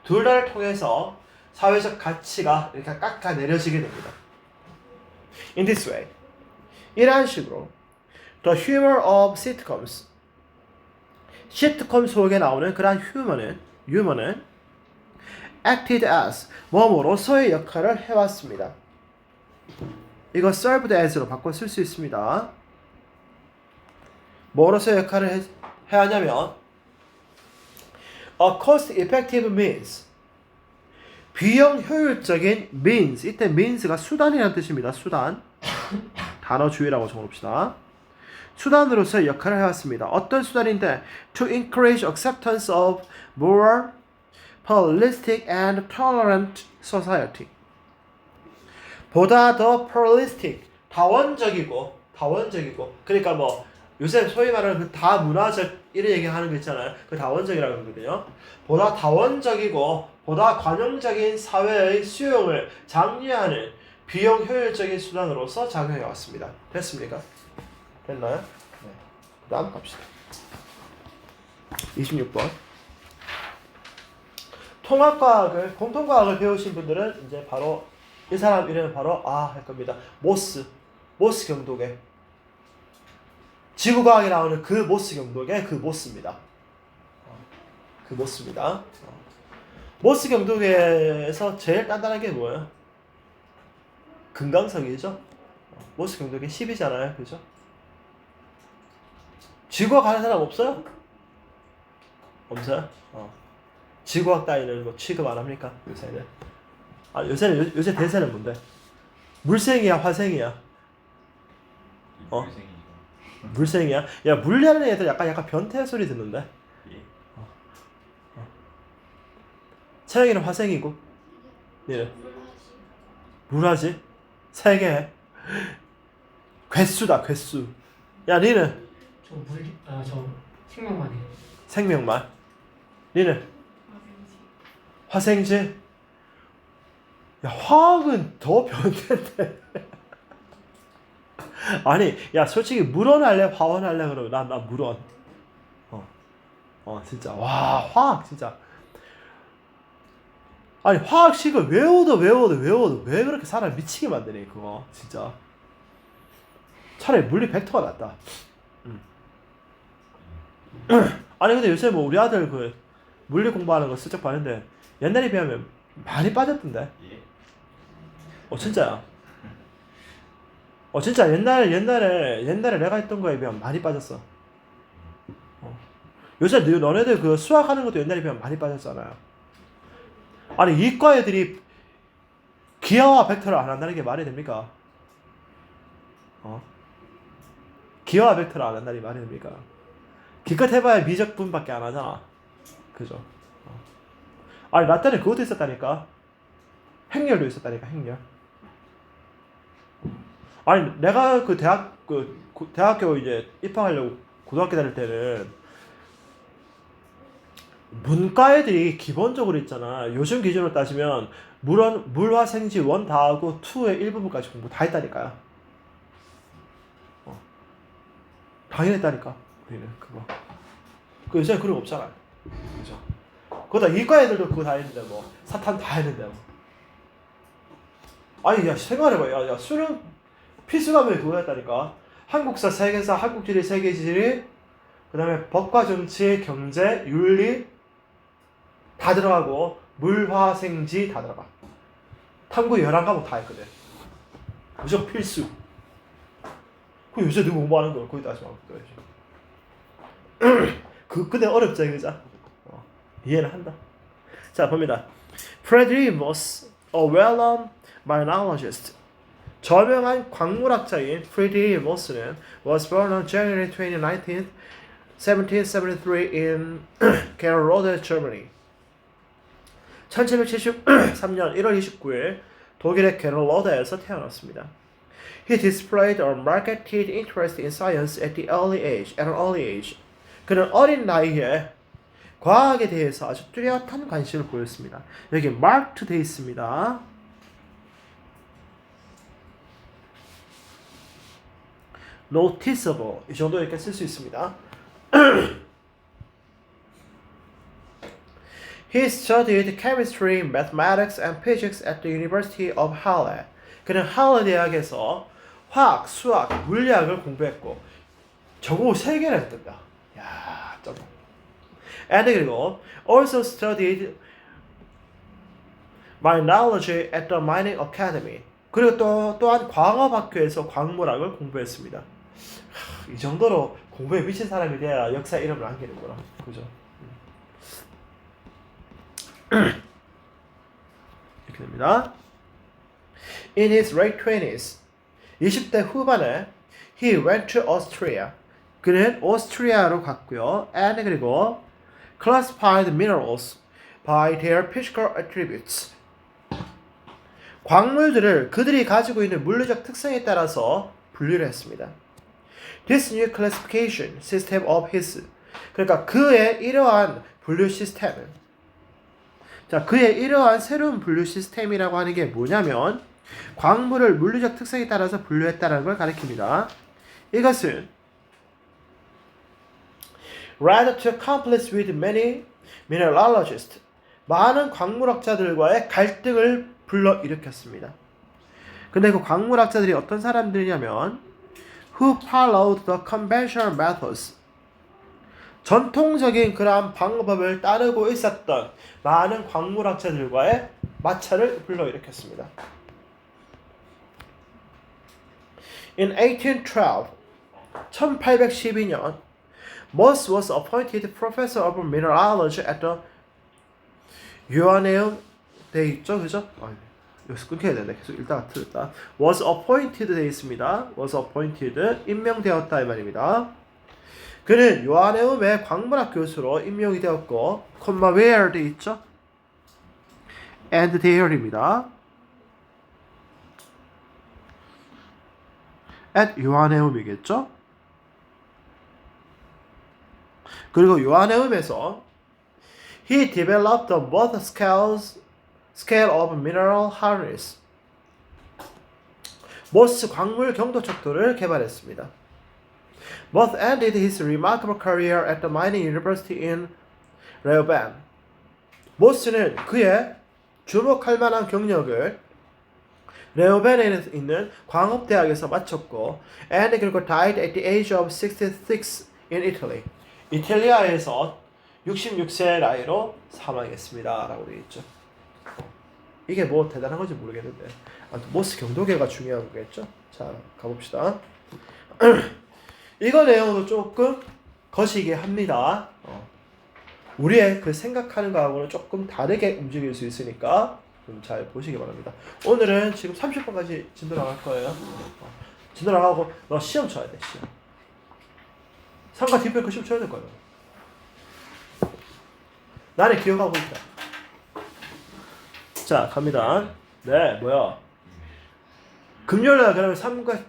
둘 다를 통해서 사회적 가치가 이렇게 깎아내려지게 됩니다. In this way, 이러한 식으로 the humor of sitcoms 시트콤 속에 나오는 그러한 유머는 acted as 뭐뭐로서의 역할을 해왔습니다. 이거 served as로 바꿔 쓸 수 있습니다. 뭐로서의 역할을 해하냐면 a cost effective means 비용 효율적인 means 이때 means가 수단이라는 뜻입니다. 수단 단어 주의라고 적어봅시다. 수단으로서의 역할을 해왔습니다. 어떤 수단인데 to encourage acceptance of more pluralistic and tolerant society 보다 더 pluralistic 다원적이고 그러니까 뭐 요새 소위 말하는 그 다문화적 이런 얘기 하는 거 있잖아요. 그 다원적이라고 하거든요. 보다 다원적이고 보다 관용적인 사회의 수용을 장려하는 비용 효율적인 수단으로서 작용해 왔습니다. 됐습니까? 됐나요? 네. 다음 갑시다. 26번. 통합과학을 공통과학을 배우신 분들은 이제 바로 이 사람 이름은 바로 할 겁니다. 모스 경독의 지구과학에 나오는 그 모스 경독의 그 모스입니다. 그 모스입니다. 모스 경독에서 제일 단단한 게 뭐예요? 금강석이죠. 모스 경독의 10이잖아요, 그죠? 지구과학 하는 사람 없어요? 없어요? 지구과학 따위는 뭐 취급 안 합니까? 요새는? 요새 대세는 뭔데? 물생이야, 화생이야? 물생이야? 야, 물리하는 애들 약간 변태 소리 듣는데? 채영이는 화생이고, 니는? 물하지? 3개. 괴수다, 괴수. 야, 니는? 저 생명만 해. 생명만. 니는? 화생지? 야, 화학은 더 변태인데. 아니, 야, 솔직히 물원 할래? 화원 할래? 그러면 나 물원. 진짜. 와, 화학, 진짜. 아니, 화학식을 외워도 왜 그렇게 사람 미치게 만드니, 그거. 진짜. 차라리 물리 벡터가 낫다. 아니, 근데 요새 뭐 우리 아들 그 물리 공부하는 거 슬쩍 봤는데 옛날에 비하면 많이 빠졌던데. 진짜야. 진짜 옛날에 내가 했던 거에 비하면 많이 빠졌어. 요새 너네들 그 수학하는 것도 옛날에 비하면 많이 빠졌잖아요. 아니, 이과 애들이 기하와 벡터를 안 한다는 게 말이 됩니까? 기하와 벡터를 안 한다는 게 말이 됩니까? 기껏 해봐야 미적분밖에 안 하잖아. 그죠? 아니, 나 때는 그것도 있었다니까. 행렬도 있었다니까, 행렬. 아니, 내가 대학교 이제 입학하려고 고등학교 다닐 때는 문과 애들이 기본적으로 있잖아. 요즘 기준으로 따지면 물화생지 1 다 하고 2의 일부분까지 공부 다 했다니까요. 당연했다니까. 우리는 그거. 요새 그런 거 없잖아. 그죠? 그러다 이과 애들도 그거 다 했는데 뭐 사탄 다 했는데 뭐. 아니, 야, 생각해봐. 야, 수능 필수 과목이 그거였다니까. 한국사, 세계사, 한국지리, 세계지리, 그 다음에 법과 정치, 경제, 윤리 다 들어가고 물화생지 다 들어가. 탐구 11과목 다 했거든. 무조건 필수. 그 요새 누구 공부하는 거 거의 다시 막 근데 어렵죠, 그죠? 이해는 한다. 자, 봅니다. Frederick Moss, a well-known mineralogist. 저명한 광물학자인 Frederick Moss는 was born on January 29th, 1773 in Gerolode, Germany. 1773년 1월 29일 독일의 게롤로데에서 태어났습니다. He displayed a marked interest in science at an early age. 그는 어린 나이에 과학에 대해서 아주 뚜렷한 관심을 보였습니다. 여기 marked 돼 있습니다. noticeable 이 정도 이렇게 쓸 수 있습니다. He studied chemistry, mathematics, and physics at the University of Halle. 그는 하얼 대학에서 화학, 수학, 물리학을 공부했고 저거 3개나 했던다. 야, 점. And 그리고 also studied mineralogy at the Mining Academy. 그리고 또한 광업학교에서 광물학을 공부했습니다. 이 정도로 공부에 미친 사람이 돼야 역사 이름을 남기는구나. 그죠? 이렇게 됩니다. In his late 20s, 20대 후반에 he went to Austria. 그는 오스트리아로 갔고요. And 그리고 classified minerals by their physical attributes. 광물들을 그들이 가지고 있는 물리적 특성에 따라서 분류를 했습니다. This new classification system of his. 그러니까 그의 이러한 분류 시스템은 자, 그의 이러한 새로운 분류 시스템이라고 하는 게 뭐냐면 광물을 물리적 특성에 따라서 분류했다는 걸 가리킵니다. 이것은 rather to conflict with many mineralogists 많은 광물학자들과의 갈등을 불러일으켰습니다. 근데 그 광물학자들이 어떤 사람들이냐면 who followed the conventional methods 전통적인 그러한 방법을 따르고 있었던 많은 광물학자들과의 마찰을 불러일으켰습니다. In 1812, 1812년, Morse was appointed professor of mineralogy at the 유아네움 돼 있죠, 그죠? 여기서 끊겨야 되는데 계속 읽다가 틀렸다. Was appointed 돼 있습니다. Was appointed 임명되었다 이 말입니다. 그는 요하네움의 광물학 교수로 임명이 되었고, 콤마 where 돼 있죠? And there입니다. at 요하네움이겠죠? 그리고 요하네움에서 he developed the both scale of mineral hardness. 모스 광물 경도 척도를 개발했습니다. Both ended his remarkable career at the mining university in Reuben. 모스는 그의 주목할 만한 경력을 레오벤에 있는 광업대학에서 마쳤고, and 그리고 died at the age of 66 in Italy. 이탈리아에서 66세 나이로 사망했습니다. 라고 되어 있죠. 이게 뭐 대단한 건지 모르겠는데, 아무튼 모스 경도계가 중요한 거겠죠. 자, 가봅시다. 이거 내용도 조금 거시기 합니다. 우리의 그 생각하는 거하고는 조금 다르게 움직일 수 있으니까 좀 잘 보시기 바랍니다. 오늘은 지금 30분까지 진도 나갈 거예요. 진도 나가고 너 시험 쳐야 돼. 시험. 상가 뒷배그 시험 쳐야 될 거예요. 나는 기억하고 있다. 자, 갑니다. 네, 뭐야? 금요일날 그러면 3과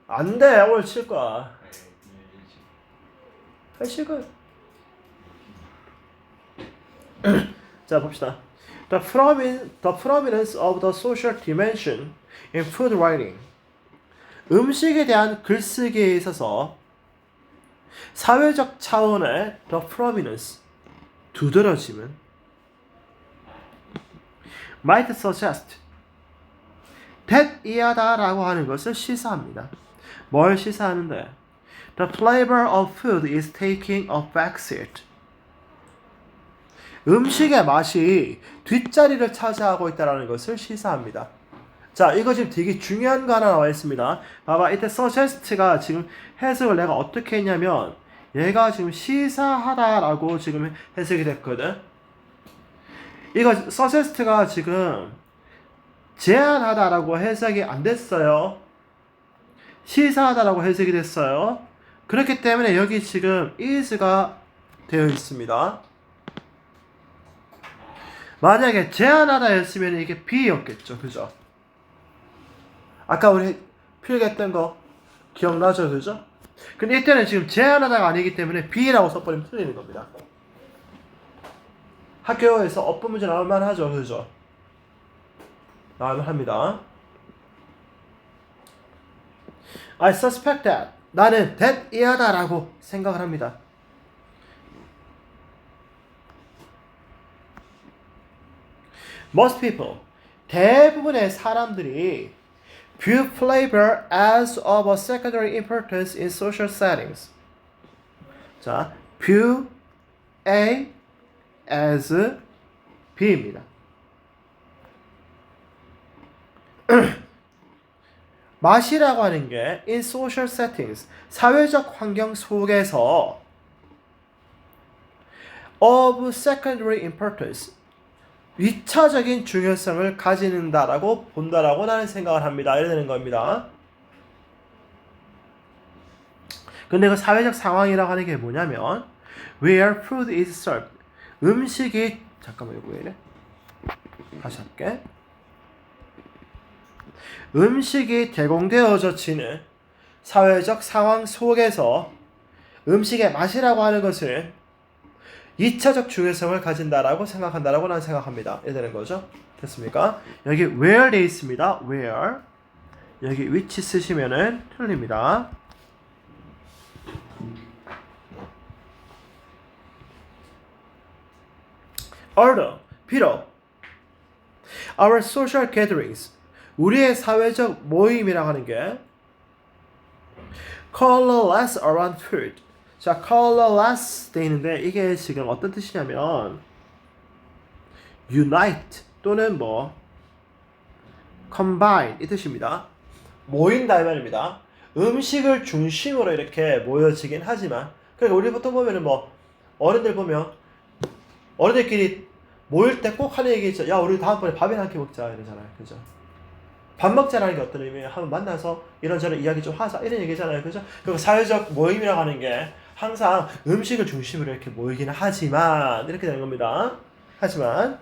안 돼. 오늘 칠 거야. 칠 거야. 자, 봅시다. The prominence of the social dimension in food writing. 음식에 대한 글쓰기에 있어서 사회적 차원의 the prominence, 두드러짐은 might suggest that 이하다라고 하는 것을 시사합니다. 뭘 시사하는데? The flavor of food is taking a backseat. 음식의 맛이 뒷자리를 차지하고 있다는 것을 시사합니다. 자, 이거 지금 되게 중요한 거 하나 나와 있습니다. 봐봐, 이때 suggest가 지금 해석을 내가 어떻게 했냐면 얘가 지금 시사하다라고 지금 해석이 됐거든. 이거 suggest가 지금 제안하다라고 해석이 안 됐어요. 시사하다라고 해석이 됐어요. 그렇기 때문에 여기 지금 is가 되어 있습니다. 만약에 제안하다 했으면 이게 B였겠죠. 그죠? 아까 우리 필기했던 거 기억나죠? 그죠? 근데 이때는 지금 제안하다가 아니기 때문에 B라고 써버리면 틀리는 겁니다. 학교에서 어법 문제 나올 만하죠, 그죠? 나올 만합니다. I suspect that. 나는 that 이하다라고 생각을 합니다. Most people, 대부분의 사람들이 view flavor as of a secondary importance in social settings. 자, view A as B입니다. 맛이라고 하는 게 in social settings, 사회적 환경 속에서 of secondary importance, 위차적인 중요성을 가진다라고 본다라고 나는 생각을 합니다. 이래 되는 겁니다. 근데 그 사회적 상황이라고 하는 게 뭐냐면 where food is served, 음식이 잠깐만 이거 왜 이래? 다시 할게. 음식이 제공되어지는 사회적 상황 속에서 음식의 맛이라고 하는 것은 2차적 중요성을 가진다라고 생각한다라고 나는 생각합니다. 이래 되는 거죠. 됐습니까? 여기 where 돼 있습니다. where. 여기 which 쓰시면은 틀립니다. Although, 비록 our social gatherings, 우리의 사회적 모임이라고 하는 게 colorless around food. 자, colorless 돼 있는데 이게 지금 어떤 뜻이냐면 unite 또는 뭐 combine 이 뜻입니다. 모인다 이 말입니다. 음식을 중심으로 이렇게 모여지긴 하지만 그러니까 우리 보통 보면은 뭐 어른들 보면 어른들끼리 모일 때 꼭 하는 얘기 있죠. 야, 우리 다음번에 밥이나 함께 먹자 이러잖아요. 그죠? 밥 먹자라는 게 어떤 의미예요? 한번 만나서 이런저런 이야기 좀 하자 이런 얘기잖아요. 그죠? 그리고 사회적 모임이라고 하는 게 항상 음식을 중심으로 이렇게 모이기는 하지만 이렇게 되는 겁니다. 하지만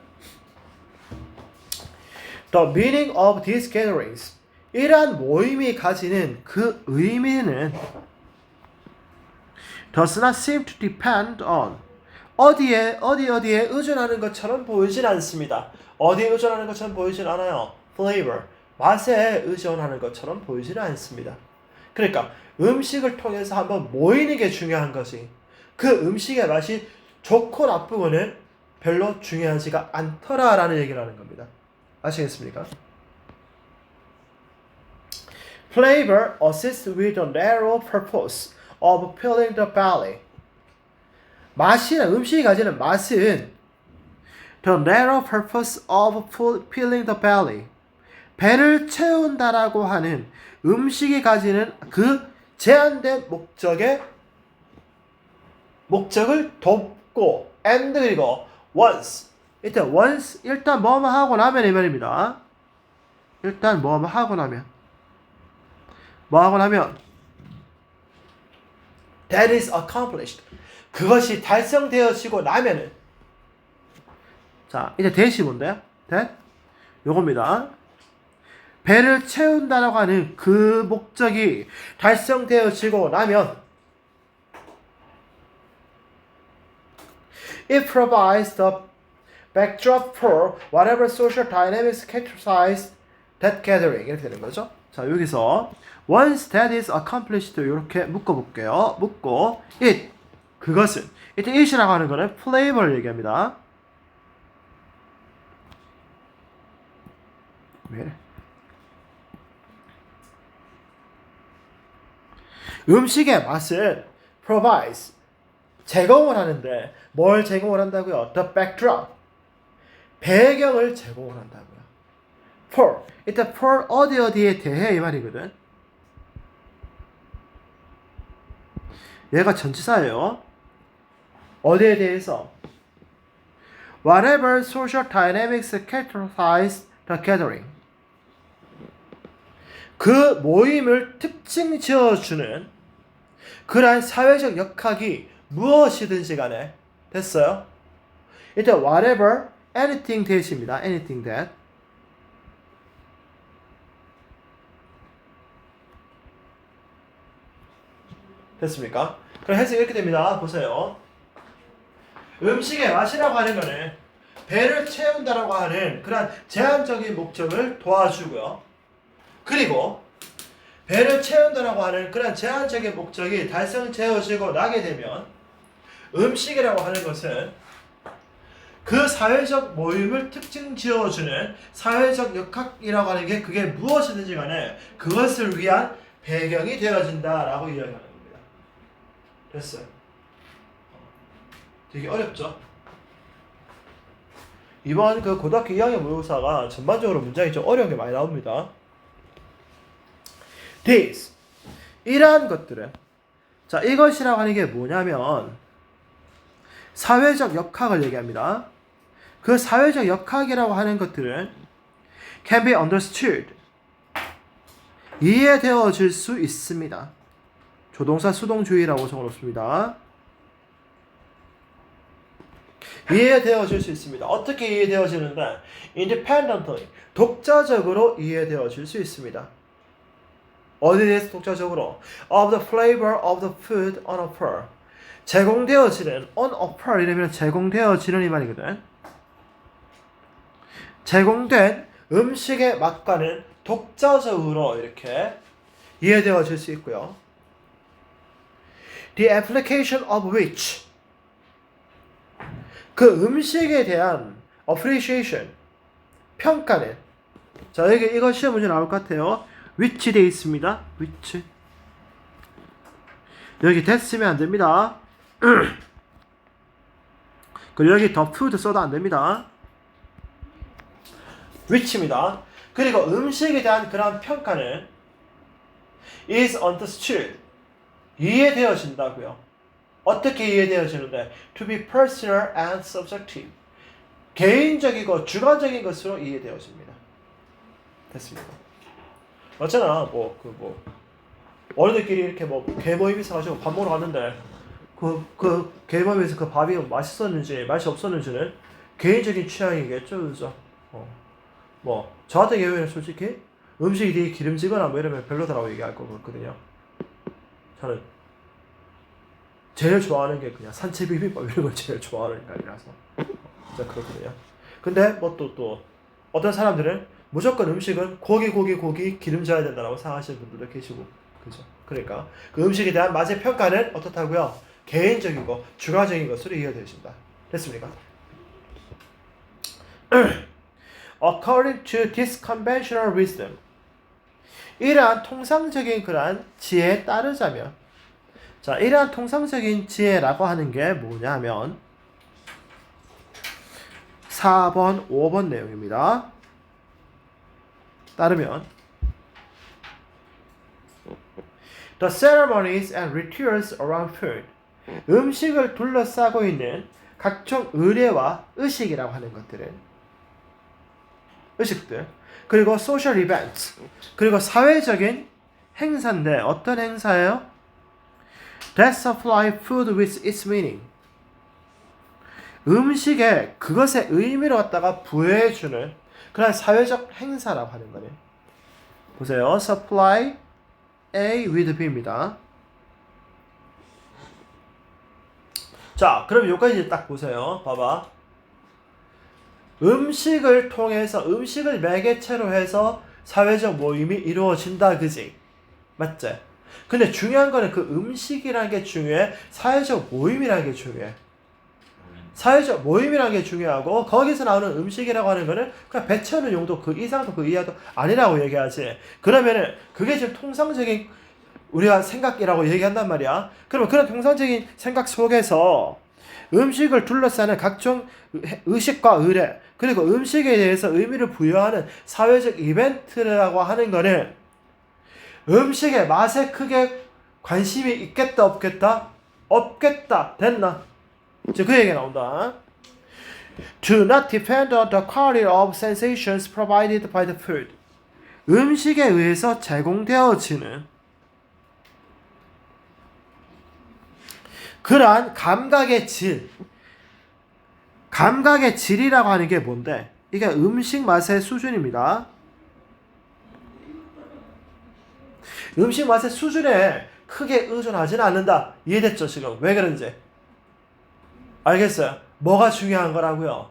The meaning of these gatherings, 이러한 모임이 가지는 그 의미는 does not seem to depend on, 어디에 의존하는 것처럼 보이진 않습니다. 어디에 의존하는 것처럼 보이진 않아요. flavor, 맛에 의존하는 것처럼 보이지는 않습니다. 그러니까 음식을 통해서 한번 모이는 게 중요한 거지. 그 음식의 맛이 좋고 나쁘고는 별로 중요하지가 않더라라는 얘기를 하는 겁니다. 아시겠습니까? Flavor assists with the narrow purpose of filling the belly. 맛이나 음식이 가지는 맛은 the narrow purpose of filling the belly, 배를 채운다라고 하는 음식이 가지는 그 제한된 목적을 돕고 and 그리고 once, 일단 뭐뭐 하고 나면 이 말입니다. 일단 뭐뭐 하고 나면 that is accomplished, 그것이 달성되어지고 나면은, 자 이제 that이 뭔데요? that 요겁니다. 배를 채운다라고 하는 그 목적이 달성되어지고 나면 it provides the backdrop for whatever social dynamics characterize that gathering. 이렇게 되는 거죠. 자, 여기서 once that is accomplished 이렇게 묶어볼게요. 묶고 it, 그것은, 이때 it이라고 하는 거는 flavor를 얘기합니다. 왜 이래? 음식의 맛은 provides, 제공을 하는데 뭘 제공을 한다고요? The backdrop, 배경을 제공을 한다고요. for, 일단 for 어디에 대해 이 말이거든. 얘가 전치사예요. 어디에 대해서? Whatever social dynamics characterize the gathering, 그 모임을 특징 지어주는 그러한 사회적 역학이 무엇이든지 간에, 됐어요? 일단 whatever, anything that입니다. anything that. 됐습니까? 그럼 해석이 이렇게 됩니다. 보세요. 음식의 맛이라고 하는 거는 배를 채운다라고 하는 그런 제한적인 목적을 도와주고요. 그리고 배를 채운다라고 하는 그런 제한적인 목적이 달성되어지고 나게 되면 음식이라고 하는 것은 그 사회적 모임을 특징 지어주는 사회적 역학이라고 하는 게 그게 무엇이든지 간에 그것을 위한 배경이 되어진다라고 이야기하는 겁니다. 됐어요. 되게 어렵죠? 이번 그 고등학교 2학년 모의고사가 전반적으로 문장이 좀 어려운 게 많이 나옵니다. These 이러한 것들은 자 이것이라고 하는 게 뭐냐면 사회적 역학을 얘기합니다. 그 사회적 역학이라고 하는 것들은 can be understood 이해되어질 수 있습니다. 조동사 수동주의라고 적어놓습니다. 이해되어질 수 있습니다. 어떻게 이해되어지는데 independently 독자적으로 이해되어질 수 있습니다. 어디에 대해서 독자적으로 of the flavor of the food on offer 제공되어지는 on offer 이러면 제공되어지는 이 말이거든. 제공된 음식의 맛과는 독자적으로 이렇게 이해되어질 수 있고요. The application of which 그 음식에 대한 appreciation 평가는 자 여기 이거 시험 문제 나올 것 같아요. which 돼 있습니다. which 여기 that 쓰면 안 됩니다. 그리고 여기 the food 써도 안 됩니다. which입니다. 그리고 음식에 대한 그런 평가는 is understood 이해되어진다고요. 어떻게 이해되어지는데 to be personal and subjective 개인적이고 주관적인 것으로 이해되어집니다. 됐습니다. 어쩌나 어른들끼리 이렇게 개모임 있어가지고 밥 먹으러 갔는데 그 개모임에서 그 밥이 맛있었는지 맛이 없었는지는 개인적인 취향이겠죠, 그죠? 저 같은 경우에는 솔직히 음식이 되게 기름지거나 뭐 이러면 별로다라고 얘기할 것 같거든요. 저는 제일 좋아하는 게 그냥 산채 비빔밥 이런 걸 제일 좋아하는 인간이라서 진짜 그렇거든요. 근데 또 어떤 사람들은 무조건 음식은 고기 기름져야 된다라고 생각하시는 분들도 계시고 그죠? 그러니까 그 음식에 대한 맛의 평가는 어떻다고요? 개인적이고 주관적인 것으로 이해되어진다. 됐습니까? According to this conventional wisdom 이러한 통상적인 그러한 지혜에 따르자면 자 이러한 통상적인 지혜라고 하는 게 뭐냐면 4번 5번 내용입니다. 따르면 The ceremonies and rituals around food 음식을 둘러싸고 있는 각종 의례와 의식이라고 하는 것들은 의식들 그리고 social events 그리고 사회적인 행사인데 어떤 행사예요? That supply food with its meaning 음식에 그것의 의미를 갖다가 부여해주는 그런 사회적 행사라고 하는 거네. 보세요. supply A with B입니다. 자, 그럼 여기까지 딱 보세요. 봐봐. 음식을 통해서 음식을 매개체로 해서 사회적 모임이 이루어진다 그지? 맞지? 근데 중요한 거는 그 음식이라는 게 중요해? 사회적 모임이라는 게 중요해? 사회적 모임이라는 게 중요하고 거기서 나오는 음식이라고 하는 거는 그냥 배 채우는 용도 그 이상도 그 이하도 아니라고 얘기하지. 그러면은 그게 지금 통상적인 우리가 생각이라고 얘기한단 말이야. 그러면 그런 통상적인 생각 속에서 음식을 둘러싸는 각종 의식과 의례 그리고 음식에 대해서 의미를 부여하는 사회적 이벤트라고 하는 거는 음식의 맛에 크게 관심이 있겠다 없겠다? 없겠다. 됐나? 이제 그 얘기가 나온다. Do not depend on the quality of sensations provided by the food. 음식에 의해서 제공되어지는 그러한 감각의 질. 감각의 질이라고 하는 게 뭔데? 이게 음식 맛의 수준입니다. 음식 맛의 수준에 크게 의존하지는 않는다. 이해됐죠 지금? 왜 그런지? 알겠어요? 뭐가 중요한 거라고요?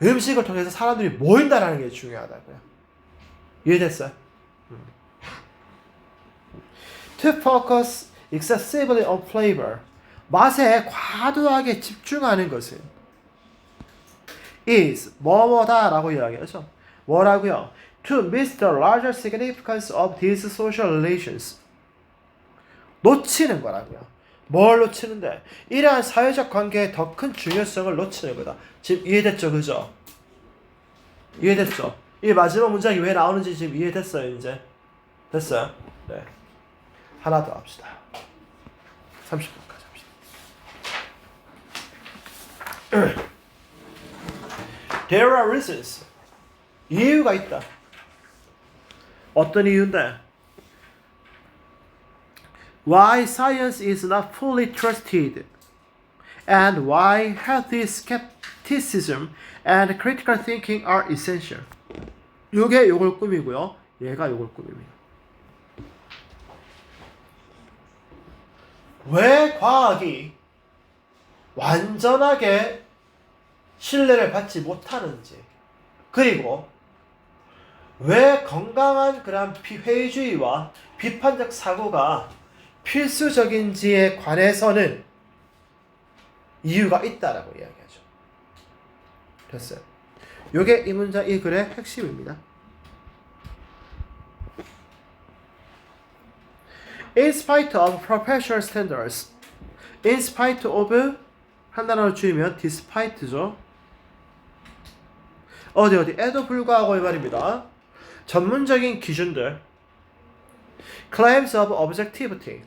음식을 통해서 사람들이 모인다라는 게 중요하다고요. 이해됐어요? To focus excessively on flavor. 맛에 과도하게 집중하는 것은 is 뭐뭐다라고 이야기하죠. 뭐라고요? To miss the larger significance of these social relations. 놓치는 거라고요. 뭘 놓치는데? 이러한 사회적 관계의 더 큰 중요성을 놓치는 거다. 지금 이해됐죠? 그죠? 이해됐죠? 이 마지막 문장이 왜 나오는지 지금 이해됐어요? 이제? 됐어요? 네. 하나 더 합시다. 30분까지 합시다. There are reasons. 이유가 있다. 어떤 이유인데? Why science is not fully trusted and why healthy skepticism and critical thinking are essential. 요게 요걸 꾸미고요. 얘가 요걸 꾸밉니다. 왜 과학이 완전하게 신뢰를 받지 못하는지, 그리고 왜 건강한 그런 회의주의와 비판적 사고가 필수적인지에 관해서는 이유가 있다라고 이야기하죠. 됐어요. 요게 이 문장, 이 글의 핵심입니다. In spite of professional standards, in spite of 한 단어를 줄이면 despite죠. 어디에도 불구하고 이 말입니다. 전문적인 기준들, claims of objectivity,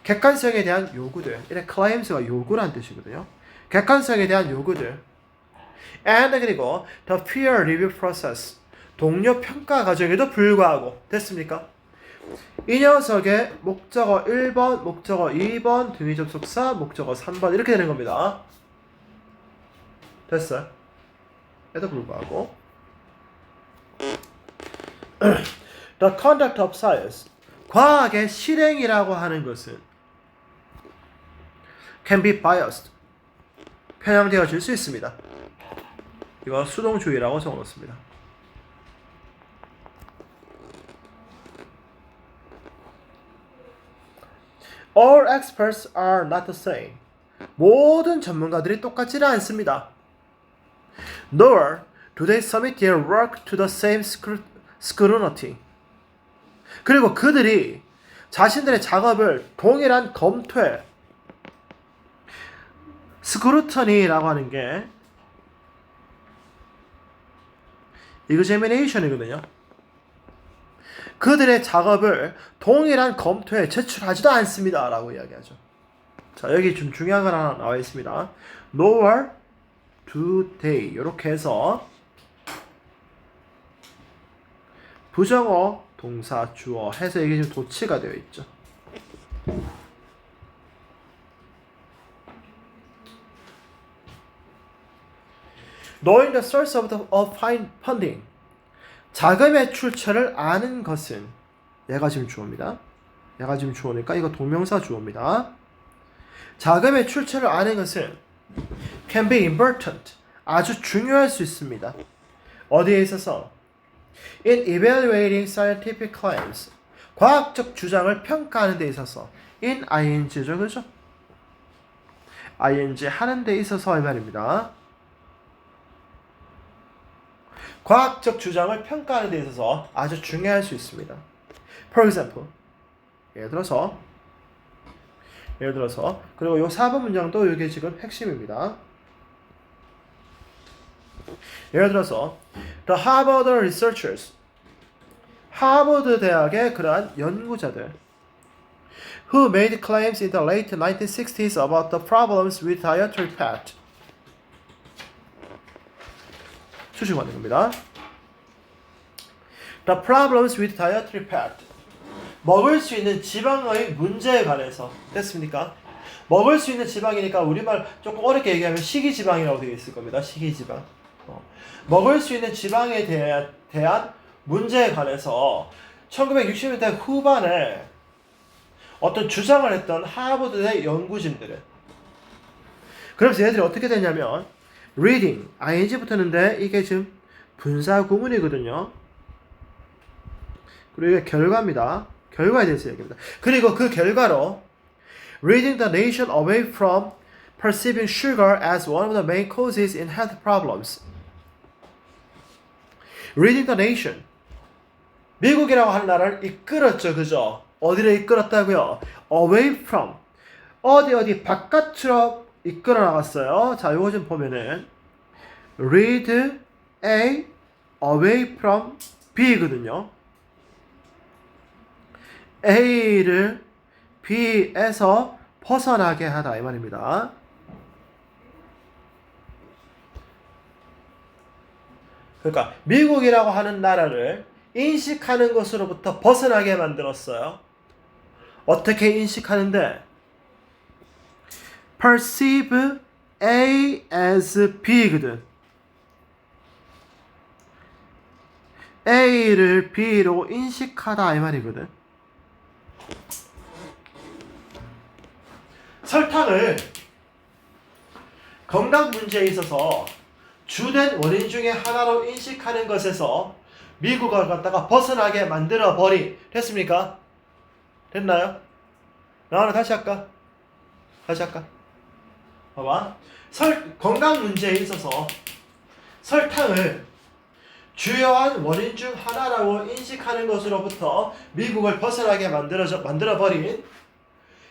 객관성에 대한 요구들. 이래 claims가 요구란 뜻이거든요. 객관성에 대한 요구들. And 그리고 the peer review process, 동료 평가 과정에도 불구하고. 됐습니까? 이 녀석의 목적어 1번, 목적어 2번, 등위 접속사, 목적어 3번 이렇게 되는 겁니다. 됐어요? 에도 불구하고 The conduct of science, 과학의 실행이라고 하는 것은 can be biased, 편향되어질 수 있습니다. 이거 수동주의라고 적어놓습니다. All experts are not the same. 모든 전문가들이 똑같지는 않습니다. Nor do they submit their work to the same scrutiny. 그리고 그들이 자신들의 작업을 동일한 검토에, 스크루터니라고 하는 게 examination이거든요. 그들의 작업을 동일한 검토에 제출하지도 않습니다 라고 이야기하죠. 자, 여기 좀 중요한 거 하나 나와 있습니다. Nor do they, 이렇게 해서 부정어, 동사, 주어 해서 이게 지금 도치가 되어 있죠. Knowing the source of funding, 자금의 출처를 아는 것은, 얘가 지금 주어입니다. 얘가 지금 주어니까 이거 동명사 주어입니다. 자금의 출처를 아는 것은 can be important, 아주 중요할 수 있습니다. 어디에 있어서? In evaluating scientific claims, 과학적 주장을 평가하는 데 있어서. in ing죠, 그죠? ing 하는 데 있어서 이 말입니다. 과학적 주장을 평가하는 데 있어서 아주 중요할 수 있습니다. For example, 예를 들어서 그리고 요 4번 문장도 이게 지금 핵심입니다. 예를 들어서 The Harvard researchers, 하버드 대학의 그러한 연구자들 who made claims in the late 1960s about the problems with dietary fat, 수식어가 되는 겁니다. The problems with dietary fat, 먹을 수 있는 지방의 문제에 관해서. 됐습니까? 먹을 수 있는 지방이니까 우리말 조금 어렵게 얘기하면 식이지방이라고 되어 있을 겁니다. 식이지방. 먹을 수 있는 지방에 대한 문제에 관해서 1960년대 후반에 어떤 주장을 했던 하버드의 연구진들은, 그래서 얘들이 어떻게 되냐면 reading ing 붙었는데 이게 지금 분사 구문이거든요. 그리고 이게 결과입니다. 결과에 대해서 얘기합니다. 그리고 그 결과로 reading the nation away from perceiving sugar as one of the main causes in health problems. reading the nation 미국이라고 하는 나라를 이끌었죠. 그죠? 어디를 이끌었다고요? away from 어디 바깥으로 이끌어 나갔어요. 자, 요거 좀 보면은 read A away from B거든요. A를 B에서 벗어나게 하다 이 말입니다. 그러니까 미국이라고 하는 나라를 인식하는 것으로부터 벗어나게 만들었어요. 어떻게 인식하는데? perceive A as B거든. A를 B로 인식하다 이 말이거든. 설탕을 건강 문제에 있어서 주된 원인 중에 하나로 인식하는 것에서 미국을 갖다가 벗어나게 만들어 버리. 됐습니까? 됐나요? 나와라 다시 할까? 봐봐. 건강 문제에 있어서 설탕을 주요한 원인 중 하나라고 인식하는 것으로부터 미국을 벗어나게 만들어버린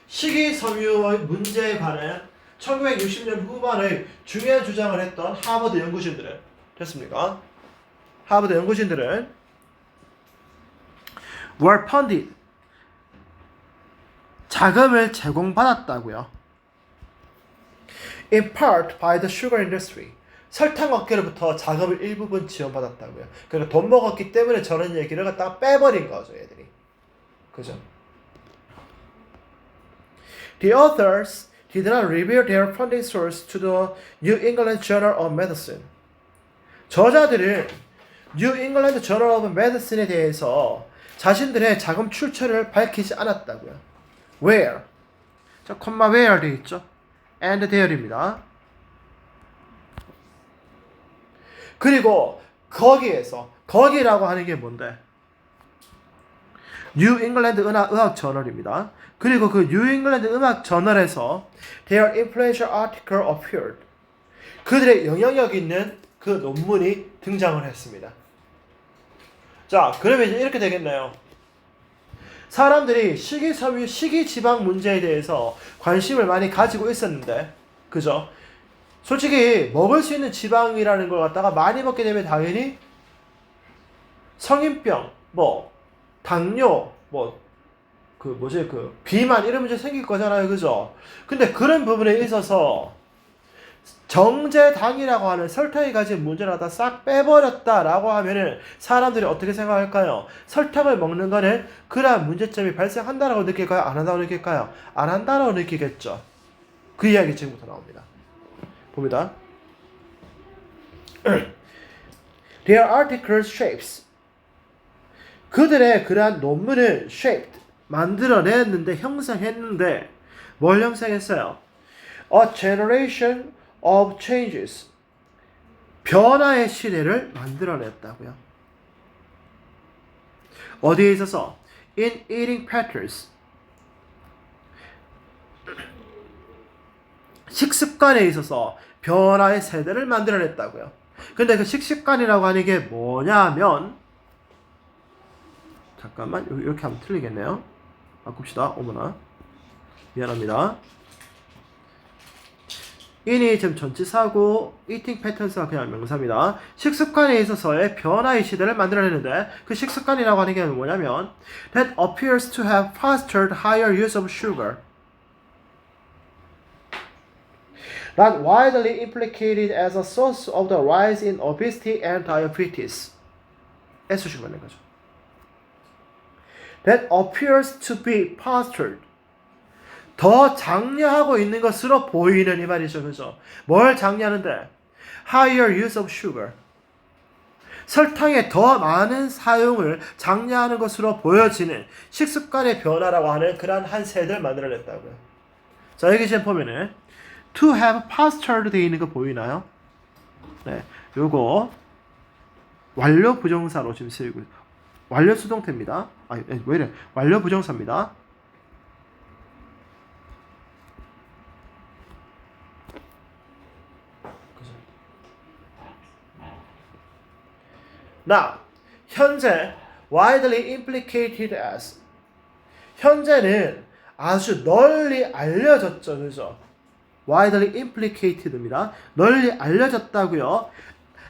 식이섬유의 문제에 관해 1960년 후반의 중요한 주장을 했던 하버드 연구진들은 됐습니까? 하버드 연구진들은 were funded 자금을 제공받았다고요. in part by the sugar industry 설탕 업계로부터 자금을 일부분 지원받았다고요. 그러니까 돈 먹었기 때문에 저런 얘기를 갖다가 빼버린 거죠, 얘들이. 그죠? The authors did not reveal their funding source to the New England Journal of Medicine. 저자들은 New England Journal of Medicine에 대해서 자신들의 자금 출처를 밝히지 않았다고요. Where? 자, 콤마 where 돼 있죠? And there입니다. 그리고 거기라고 하는 게 뭔데? 뉴 잉글랜드 의학 저널입니다. 그리고 그 뉴 잉글랜드 음악 저널에서 their influential article appeared. 그들의 영향력 있는 그 논문이 등장을 했습니다. 자, 그러면 이제 이렇게 되겠네요. 사람들이 식이섬유, 식이지방 문제에 대해서 관심을 많이 가지고 있었는데, 그죠? 솔직히 먹을 수 있는 지방이라는 걸 갖다가 많이 먹게 되면 당연히 성인병, 당뇨, 비만 이런 문제 생길 거잖아요. 그죠? 근데 그런 부분에 있어서 정제당이라고 하는 설탕이 가진 문제를 갖다 싹 빼버렸다라고 하면은 사람들이 어떻게 생각할까요? 설탕을 먹는 거는 그러한 문제점이 발생한다라고 느낄까요? 안 한다고 느낄까요? 안 한다라고 느끼겠죠. 그 이야기 지금부터 나옵니다. 봅니다. Their articles shapes. 그들의 그러한 논문을 shaped. 만들어냈는데, 형성했는데, 뭘 형성했어요? A generation of changes. 변화의 시대를 만들어냈다고요. 어디에 있어서? In eating patterns. 식습관에 있어서 변화의 세대를 만들어냈다고요. 근데 그 식습관이라고 하는 게 뭐냐면, 잠깐만, 이렇게 하면 틀리겠네요. 바꿉시다. 어머나, 미안합니다. in이 지금 전치사고 eating patterns가 그냥 명사입니다. 식습관에 있어서의 변화의 시대를 만들어내는데 그 식습관이라고 하는 게 뭐냐면 that appears to have fostered higher use of sugar. Not widely implicated as a source of the rise in obesity and diabetes. S식으로 하는 거죠. That appears to be fostered. 더 장려하고 있는 것으로 보이는 이 말이죠. 그죠? 뭘 장려하는데? Higher use of sugar. 설탕의 더 많은 사용을 장려하는 것으로 보여지는 식습관의 변화라고 하는 그러한 한 세대를 만들어냈다고요. 자, 여기 지금 보면은 to have fostered 되어 있는 거 보이나요? 네, 요거 완료 부정사로 지금 쓰이고 완료 수동태입니다. 왜 이래? 완료 부정사입니다. Now, 현재 widely implicated as 현재는 아주 널리 알려졌죠, 그죠? widely implicated입니다. 널리 알려졌다고요.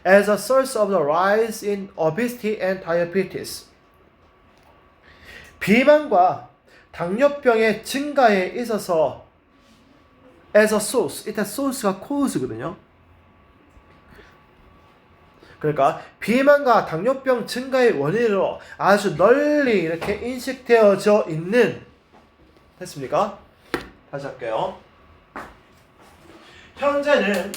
As a source of the rise in obesity and diabetes. 비만과 당뇨병의 증가에 있어서 as a source, 이때 source가 cause거든요. 그러니까 비만과 당뇨병 증가의 원인으로 아주 널리 이렇게 인식되어져 있는 됐습니까? 다시 할게요. 현재는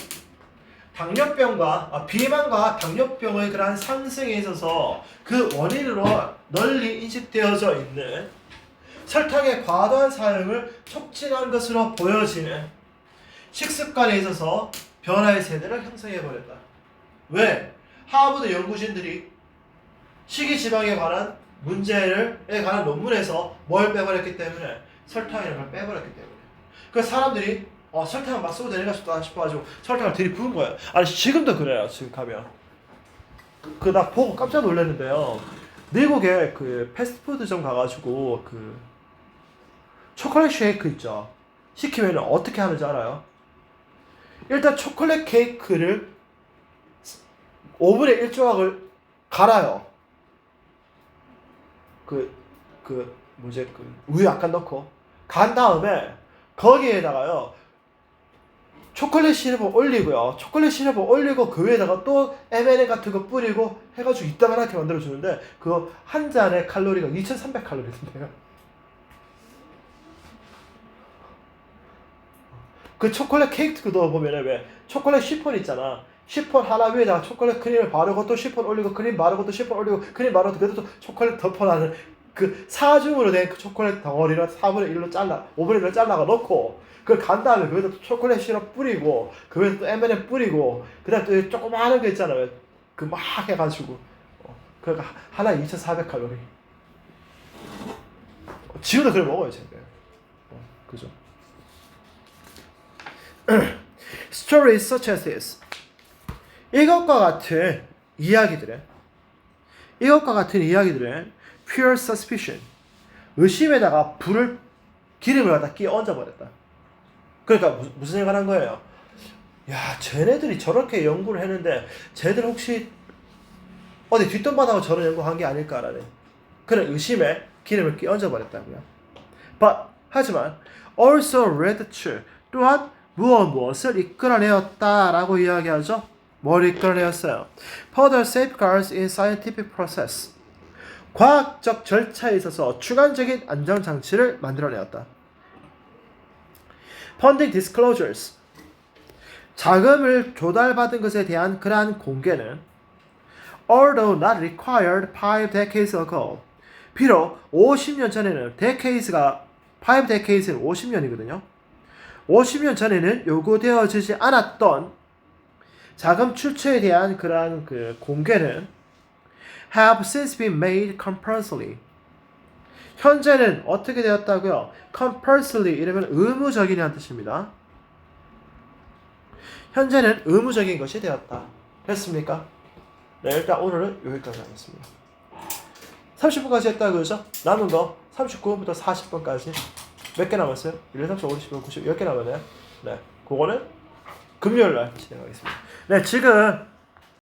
비만과 당뇨병의 그러한 상승에 있어서 그 원인으로 널리 인식되어져 있는 설탕의 과도한 사용을 촉진한 것으로 보여지는 식습관에 있어서 변화의 세대를 형성해버렸다. 왜? 하버드 연구진들이 식이지방에 관한 문제에 관한 논문에서 뭘 빼버렸기 때문에 설탕이라는 걸 빼버렸기 때문에 그 사람들이 설탕을 막 써도 되는가 싶어가지고 설탕을 들이부은 거예요. 아니 지금도 그래요. 지금 가면 나 보고 깜짝 놀랐는데요. 미국에 그 패스트푸드점 가가지고 그 초콜릿 쉐이크 있죠. 시키면 어떻게 하는지 알아요? 일단 초콜릿 케이크를 오븐에 1조각을 갈아요. 우유 약간 넣고 간 다음에 거기에다가요 초콜릿 시럽을 올리고요. 초콜릿 시럽을 올리고 그 위에다가 또 M&M 같은 거 뿌리고 해가지고 이따만하게 만들어주는데 그거 한 잔의 칼로리가 2,300칼로리던데요. 그 초콜릿 케이크도 보면은 왜 초콜릿 시폰 있잖아. 시폰 하나 위에다가 초콜릿 크림을 바르고 또 시폰 올리고 크림 바르고 또 시폰 올리고 크림 바르고 그래도 또 초콜릿 덮어놔는 그 사중으로 된 그 초콜릿 덩어리를 4분의 1로 잘라 5분의 1로 잘라가 넣고 그걸 간 다음에 거기다 또 초콜릿 시럽 뿌리고 그 위에 또 M&M 뿌리고 그 다음에 또 조그마한 거 있잖아요. 그 막 해가지고 그러니까 하나에 2,400칼로리. 지금도 그걸 먹어요 제가. 그죠? Stories such as this. 이것과 같은 이야기들은 pure suspicion, 의심에다가 기름을 갖다 끼워 얹어버렸다. 그러니까 무슨 생각을 한 거예요? 야, 쟤네들이 저렇게 연구를 했는데 쟤들 혹시 어디 뒷돈받아고 저런 연구한 게 아닐까라는 그런 의심에 기름을 끼워 얹어버렸다고요. 하지만 also led to 또한 무엇을 이끌어내었다라고 이야기하죠. 뭘 이끌어내었어요? Further safeguards in scientific process. 과학적 절차에 있어서 주관적인 안전장치를 만들어내었다. Funding disclosures. 자금을 조달받은 것에 대한 그러한 공개는 although not required 5 decades ago. 비록 50년 전에는5 decades는 50년이거든요. 50년 전에는 요구되어지지 않았던 자금 출처에 대한 그러한 그 공개는 have since been made compulsory. 현재는 어떻게 되었다고요? compulsory 이러면 의무적이라는 뜻입니다. 현재는 의무적인 것이 되었다. 됐습니까? 네, 일단 오늘은 여기까지 하겠습니다. 30분까지 했다 그러죠? 남은 거 39분부터 40분까지 몇 개 남았어요? 1, 2, 3, 4, 5, 6, 7, 8, 9, 10 10개 남았네요. 네, 그거는 금요일날 진행하겠습니다. 네, 지금